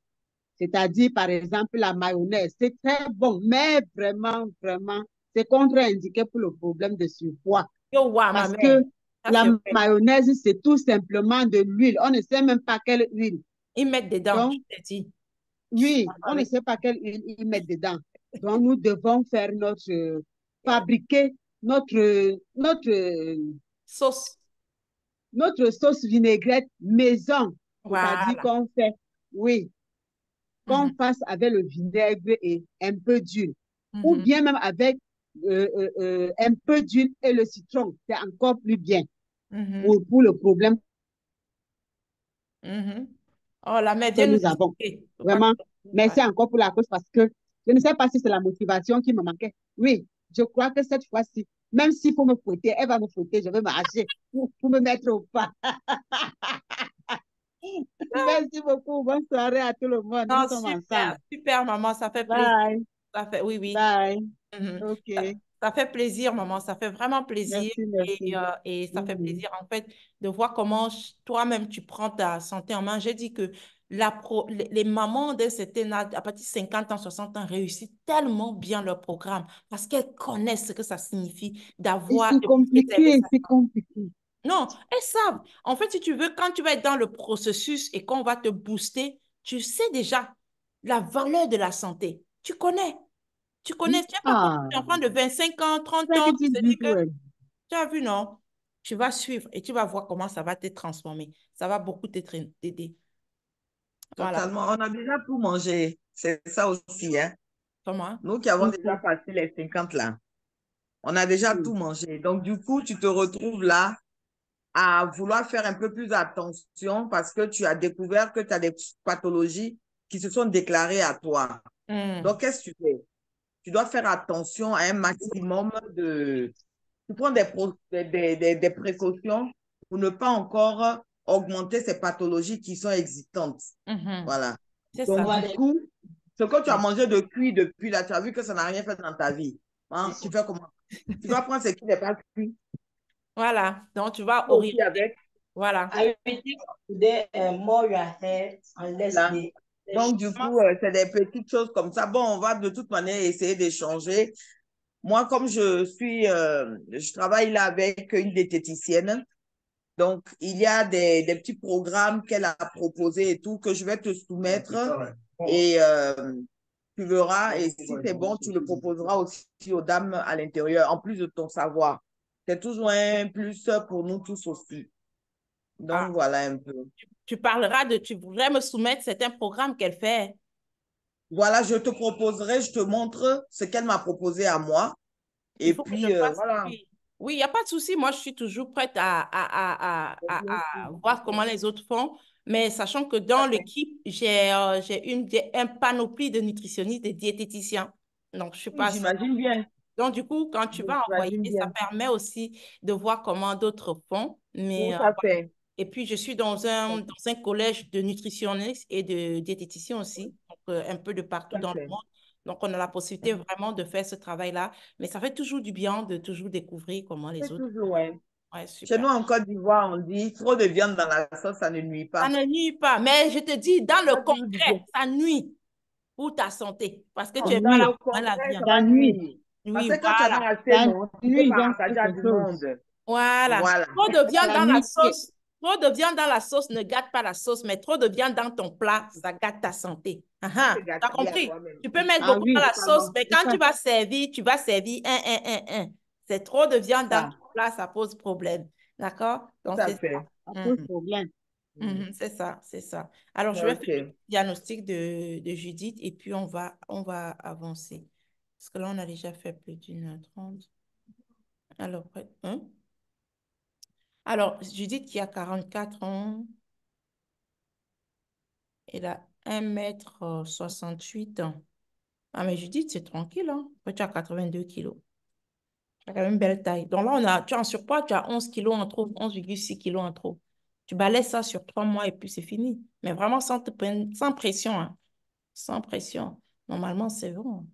c'est-à-dire, par exemple, la mayonnaise, c'est très bon, mais vraiment, vraiment, c'est contre-indiqué pour le problème de surpoids. Yo, wa, ma Parce mère. que Ça, la c'est vrai. mayonnaise, c'est tout simplement de l'huile. On ne sait même pas quelle huile. Ils mettent dedans, je Donc, t'ai dit. Je suis oui, d'accord on ne avec sait pas quelle huile ils mettent dedans. Donc, nous devons faire fabriquer sauce. notre sauce vinaigrette maison. C'est-à-dire Voilà. qu'on fait, oui, qu'on Mhm. fasse avec le vinaigre et un peu d'huile. Ou Mhm. bien même avec un peu d'huile et le citron. C'est encore plus bien Mhm. pour le problème. Mhm. Oh, la mère, que viens nous nous avons. expliquer. Faut pas que- Vraiment, Ouais. merci encore pour la cause parce que je ne sais pas si c'est la motivation qui me manquait. Oui, je crois que cette fois-ci, même s'il faut me fouetter, elle va me fouetter, je vais marcher pour me mettre au pas. Merci beaucoup. Bonne soirée à tout le monde. Nous Non, sommes super, ensemble. super, maman, ça fait plaisir. Bye. Ça fait, oui, oui. Bye. Mhm. Ça, OK. ça fait plaisir, maman, ça fait vraiment plaisir Merci, et, merci. et ça fait Mhm. plaisir, en fait, de voir comment toi-même tu prends ta santé en main. J'ai dit que les mamans d'un certain âge, à partir de 50 ans, 60 ans, réussissent tellement bien leur programme parce qu'elles connaissent ce que ça signifie Et d'avoir, c'est de préserver compliqué, sa c'est santé. compliqué. Non, elles savent. En fait, si tu veux, quand tu vas être dans le processus et qu'on va te booster, tu sais déjà la valeur de la santé. Tu connais. Tu connais, tu n'es pas comme Ah, un enfant de 25 ans, 30 c'est ans, que qui tu se dis dit que tout. Hein. tu as vu, non? Tu vas suivre et tu vas voir comment ça va te transformer. Ça va beaucoup t'aider. Voilà. Totalement. On a déjà tout mangé. C'est ça aussi, hein. Comment? Nous qui avons déjà Mhm. passé les 50 là, on a déjà Mhm. tout mangé. Donc, du coup, tu te retrouves là à vouloir faire un peu plus attention parce que tu as découvert que tu as des pathologies qui se sont déclarées à toi. Hmm. Donc, qu'est-ce que tu fais? Tu dois faire attention à un maximum de... Tu prends des précautions pour ne pas encore augmenter ces pathologies qui sont existantes. Mhm. Voilà. C'est Donc, ça. du coup, ce que tu as mangé de cuit depuis là, tu as vu que ça n'a rien fait dans ta vie. Hein? Tu fais comment? Tu vas prendre ce qui n'est pas cuit Voilà. Donc, tu vas aussi orienter. avec. Voilà. I will think today more your head unless Là. they Donc, du coup, c'est des petites choses comme ça. Bon, on va de toute manière essayer d'échanger. Moi, comme je travaille là avec une diététicienne. Donc, il y a des petits programmes qu'elle a proposés et tout que je vais te soumettre et tu verras. Et si c'est bon, tu le proposeras aussi aux dames à l'intérieur, en plus de ton savoir. C'est toujours un plus pour nous tous aussi. Ah, Donc, voilà un peu. tu voudrais me soumettre certains programmes qu'elle fait. Voilà, je te proposerai, je te montre ce qu'elle m'a proposé à moi. Il Et faut que je puis, fasse. voilà. Oui, oui, il n'y a pas de souci. Moi, je suis toujours prête à voir comment les autres font. Mais sachant que dans l'équipe, j'ai un panoplie de nutritionnistes, de diététiciens. Donc, je ne suis Oui, pas seule. j'imagine bien. Donc, du coup, quand tu vas envoyer, J'imagine ça bien. permet aussi de voir comment d'autres font. Mais, Tout à voilà. fait. Et puis, je suis dans un collège de nutritionnistes et de diététiciens aussi, donc un peu de partout Tout à dans le fait. monde. Donc, on a la possibilité vraiment de faire ce travail-là. Mais ça fait toujours du bien de toujours découvrir comment les C'est autres toujours, font. ouais. Ouais, Chez super. nous, en Côte d'Ivoire, on dit trop de viande dans la sauce, ça ne nuit Ça pas. ne nuit pas. Mais je te dis, dans le Ça fait toujours du bien. concret, ça nuit pour ta santé. Parce que Non, tu es dans mal Nuit, le à la concret, ça viande. ça va nuit, nuire. Parce Oui, que quand tu n'as voilà. pas assez, ça non, tu ne peux nuit, pas donc partager à quelque du chose. monde. Voilà. Voilà. Trop de viande Ça dans la nuit. sauce. Trop de viande dans la sauce ne gâte pas la sauce, mais trop de viande dans ton plat, ça gâte ta santé. Ah, Tu ah. te T'as gâteries à compris? toi-même. Tu peux mettre Ah beaucoup dans oui, la sauce, Totalement. mais c'est quand ça. tu vas servir un. C'est trop de C'est viande dans ça. ton plat, ça pose problème. D'accord? Tout Donc, à c'est ça. fait. Ça pose Mhm. problème. C'est ça, c'est ça. Alors, je vais faire le OK. diagnostic de Judith et puis on va avancer. Parce que là, on a déjà fait plus d'1h30. Alors, hein? Alors, Judith qui a 44 ans, elle a 1,68 m. Ah, mais Judith, c'est tranquille, hein? Après, tu as 82 kilos. Tu as quand même une belle taille. Donc là, tu es en surpoids, tu as 11 kilos en trop, 11,6 kilos en trop. Tu balayes ça sur 3 mois et puis c'est fini. Mais vraiment sans pression, hein? Sans pression. Normalement, c'est bon.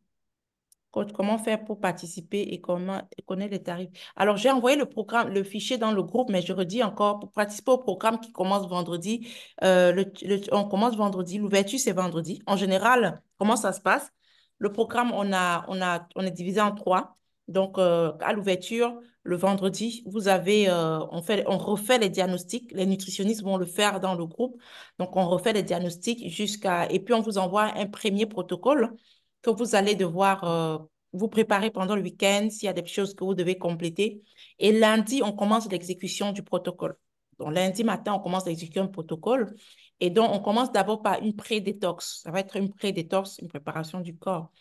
Comment faire pour participer et comment connaître les tarifs. Alors, j'ai envoyé le programme, le fichier dans le groupe, mais je redis encore, pour participer au programme qui commence vendredi, on commence vendredi, l'ouverture c'est vendredi. En général, comment ça se passe? Le programme, on est divisé en trois. Donc, à l'ouverture, le vendredi, on refait les diagnostics. Les nutritionnistes vont le faire dans le groupe. Donc, on refait les diagnostics et puis on vous envoie un premier protocole que vous allez devoir vous préparer pendant le week-end s'il y a des choses que vous devez compléter. Et lundi, on commence l'exécution du protocole. Donc, lundi matin, on commence l'exécution du protocole. Et donc, on commence d'abord par une pré-détox. Ça va être une pré-détox, une préparation du corps.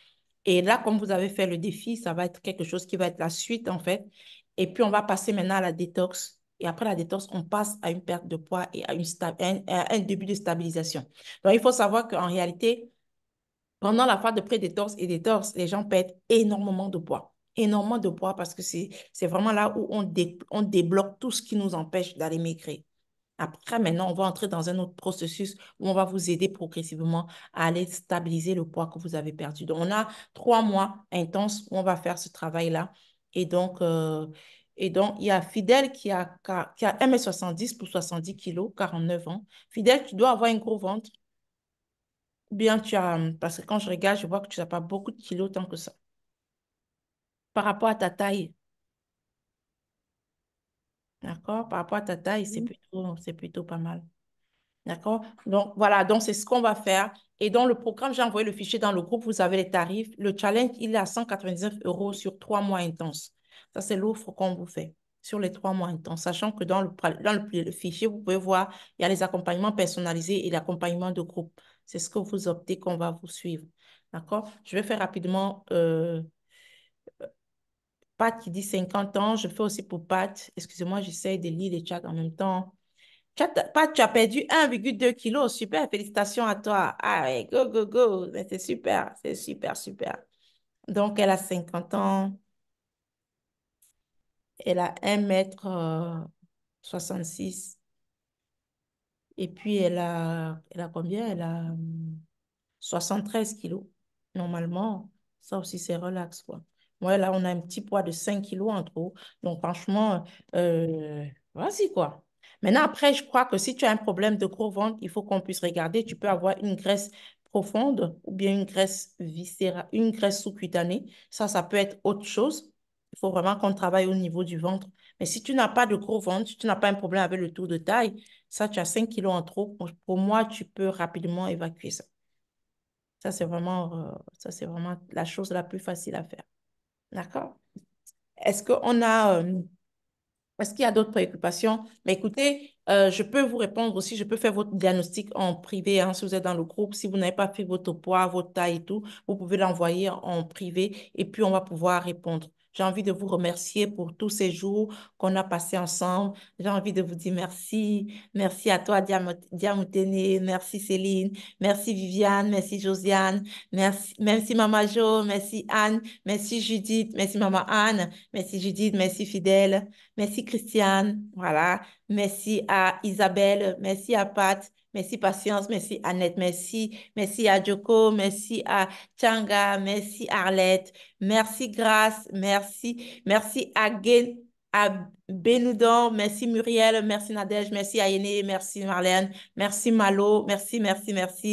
Et là, comme vous avez fait le défi, ça va être quelque chose qui va être la suite, en fait. Et puis, on va passer maintenant à la détox. Et après la détox, on passe à une perte de poids et à un début de stabilisation. Donc, il faut savoir qu'en réalité, pendant la phase de pré-détox et détox, les gens perdent énormément de poids. Énormément de poids parce que c'est vraiment là où on débloque tout ce qui nous empêche d'aller maigrir. Après, maintenant, on va entrer dans un autre processus où on va vous aider progressivement à aller stabiliser le poids que vous avez perdu. Donc, on a 3 mois intenses où on va faire ce travail-là. Et donc, il y a Fidèle qui a 1,70 m pour 70 kilos, 49 ans. Fidèle, tu dois avoir un gros ventre. Bien, parce que quand je regarde, je vois que tu n'as pas beaucoup de kilos tant que ça. Par rapport à ta taille, d'accord? Par rapport à ta taille, c'est plutôt pas mal. D'accord? Donc, voilà, donc c'est ce qu'on va faire. Et dans le programme, j'ai envoyé le fichier dans le groupe, vous avez les tarifs. Le challenge, il est à 199 € sur 3 mois intenses. Ça, c'est l'offre qu'on vous fait sur les 3 mois intenses. Sachant que dans le fichier, vous pouvez voir, il y a les accompagnements personnalisés et l'accompagnement de groupe. C'est ce que vous optez qu'on va vous suivre. D'accord? Je vais faire rapidement Pat qui dit 50 ans. Je fais aussi pour Pat. Excusez-moi, j'essaie de lire les chats en même temps. Pat, tu as perdu 1,2 kg. Super, félicitations à toi. Ah ouais, go, go, go. Mais c'est super, c'est super, super. Donc, elle a 50 ans. Elle a 1,66 m. Et puis, elle a combien? Elle a 73 kilos. Normalement, ça aussi, c'est relax, quoi. Moi, là, on a un petit poids de 5 kilos en trop. Donc, franchement, vas-y, quoi. Maintenant, après, je crois que si tu as un problème de gros ventre, il faut qu'on puisse regarder. Tu peux avoir une graisse profonde ou bien une graisse viscérale, une graisse sous-cutanée. Ça peut être autre chose. Il faut vraiment qu'on travaille au niveau du ventre. Mais si tu n'as pas de gros ventre, si tu n'as pas un problème avec le tour de taille, ça, tu as 5 kilos en trop. Pour moi, tu peux rapidement évacuer ça. Ça, c'est vraiment la chose la plus facile à faire. D'accord? Est-ce qu'on a, est-ce qu'il y a d'autres préoccupations? Mais écoutez, je peux vous répondre aussi, je peux faire votre diagnostic en privé, hein, si vous êtes dans le groupe. Si vous n'avez pas fait votre poids, votre taille et tout, vous pouvez l'envoyer en privé et puis on va pouvoir répondre. J'ai envie de vous remercier pour tous ces jours qu'on a passés ensemble. J'ai envie de vous dire merci. Merci à toi, Diamotene. Merci, Céline. Merci, Viviane. Merci, Josiane. Merci, Maman Jo. Merci, Anne. Merci, Judith. Merci, Maman Anne. Merci, Judith. Merci, Fidèle. Merci Christiane, voilà. Merci à Isabelle, merci à Pat, merci Patience, merci Annette, merci à Joko, merci à Changa, merci Arlette, merci Grace, merci à Benoudon, merci Muriel, merci Nadège, merci Ayene, merci Marlène, merci Malo, merci,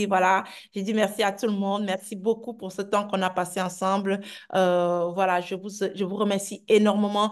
voilà. J'ai dit merci à tout le monde, merci beaucoup pour ce temps qu'on a passé ensemble. Voilà, je vous remercie énormément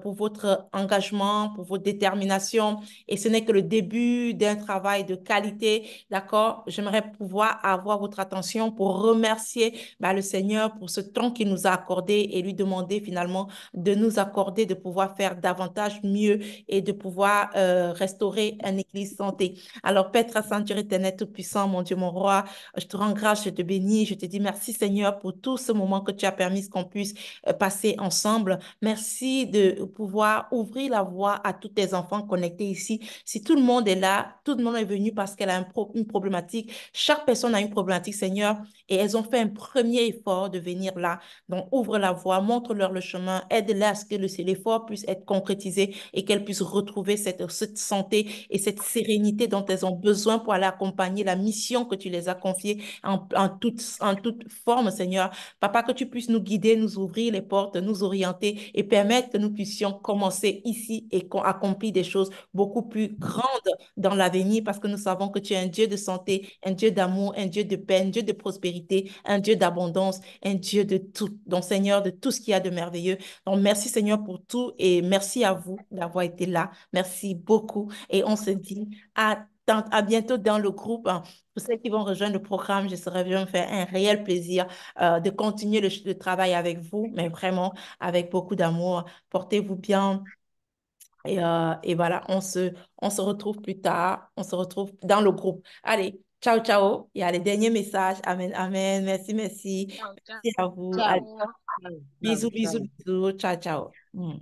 pour votre engagement, pour votre détermination. Et ce n'est que le début d'un travail de qualité, d'accord? J'aimerais pouvoir avoir votre attention pour remercier le Seigneur pour ce temps qu'il nous a accordé et lui demander finalement de nous accorder, de pouvoir faire davantage mieux et de pouvoir restaurer une église santé. Alors, Père Saint-Dieu éternel tout-puissant, mon Dieu, mon roi, je te rends grâce, je te bénis, je te dis merci Seigneur pour tout ce moment que tu as permis qu'on puisse passer ensemble. Merci de pouvoir ouvrir la voie à tous tes enfants connectés ici. Si tout le monde est là, tout le monde est venu parce qu'elle a une problématique. Chaque personne a une problématique, Seigneur, et elles ont fait un premier effort de venir là. Donc, ouvre la voie, montre-leur le chemin, aide-les à ce que l'effort puisse être concrétisé et qu'elles puissent retrouver cette santé et cette sérénité dont elles ont besoin pour aller accompagner la mission que tu les as confiée en toute forme, Seigneur. Papa, que tu puisses nous guider, nous ouvrir les portes, nous orienter et permettre que nous puissions commencer ici et accomplir des choses beaucoup plus grandes dans l'avenir parce que nous savons que tu es un Dieu de santé, un Dieu d'amour, un Dieu de paix, un Dieu de prospérité, un Dieu d'abondance, un Dieu de tout. Donc, Seigneur, de tout ce qu'il y a de merveilleux. Donc, merci, Seigneur, pour tout et merci à vous d'avoir été là. Merci beaucoup et on se dit à bientôt dans le groupe. Pour ceux qui vont rejoindre le programme, je serais bien faire un réel plaisir de continuer le travail avec vous, mais vraiment avec beaucoup d'amour. Portez-vous bien. Et voilà, on se retrouve plus tard. On se retrouve dans le groupe. Allez, ciao, ciao. Il y a les derniers messages. Amen, amen. Merci, merci. Ciao, ciao. Merci à vous. Allez, Ciao. bisous, bisous, Ciao. bisous. Ciao, ciao. Mm.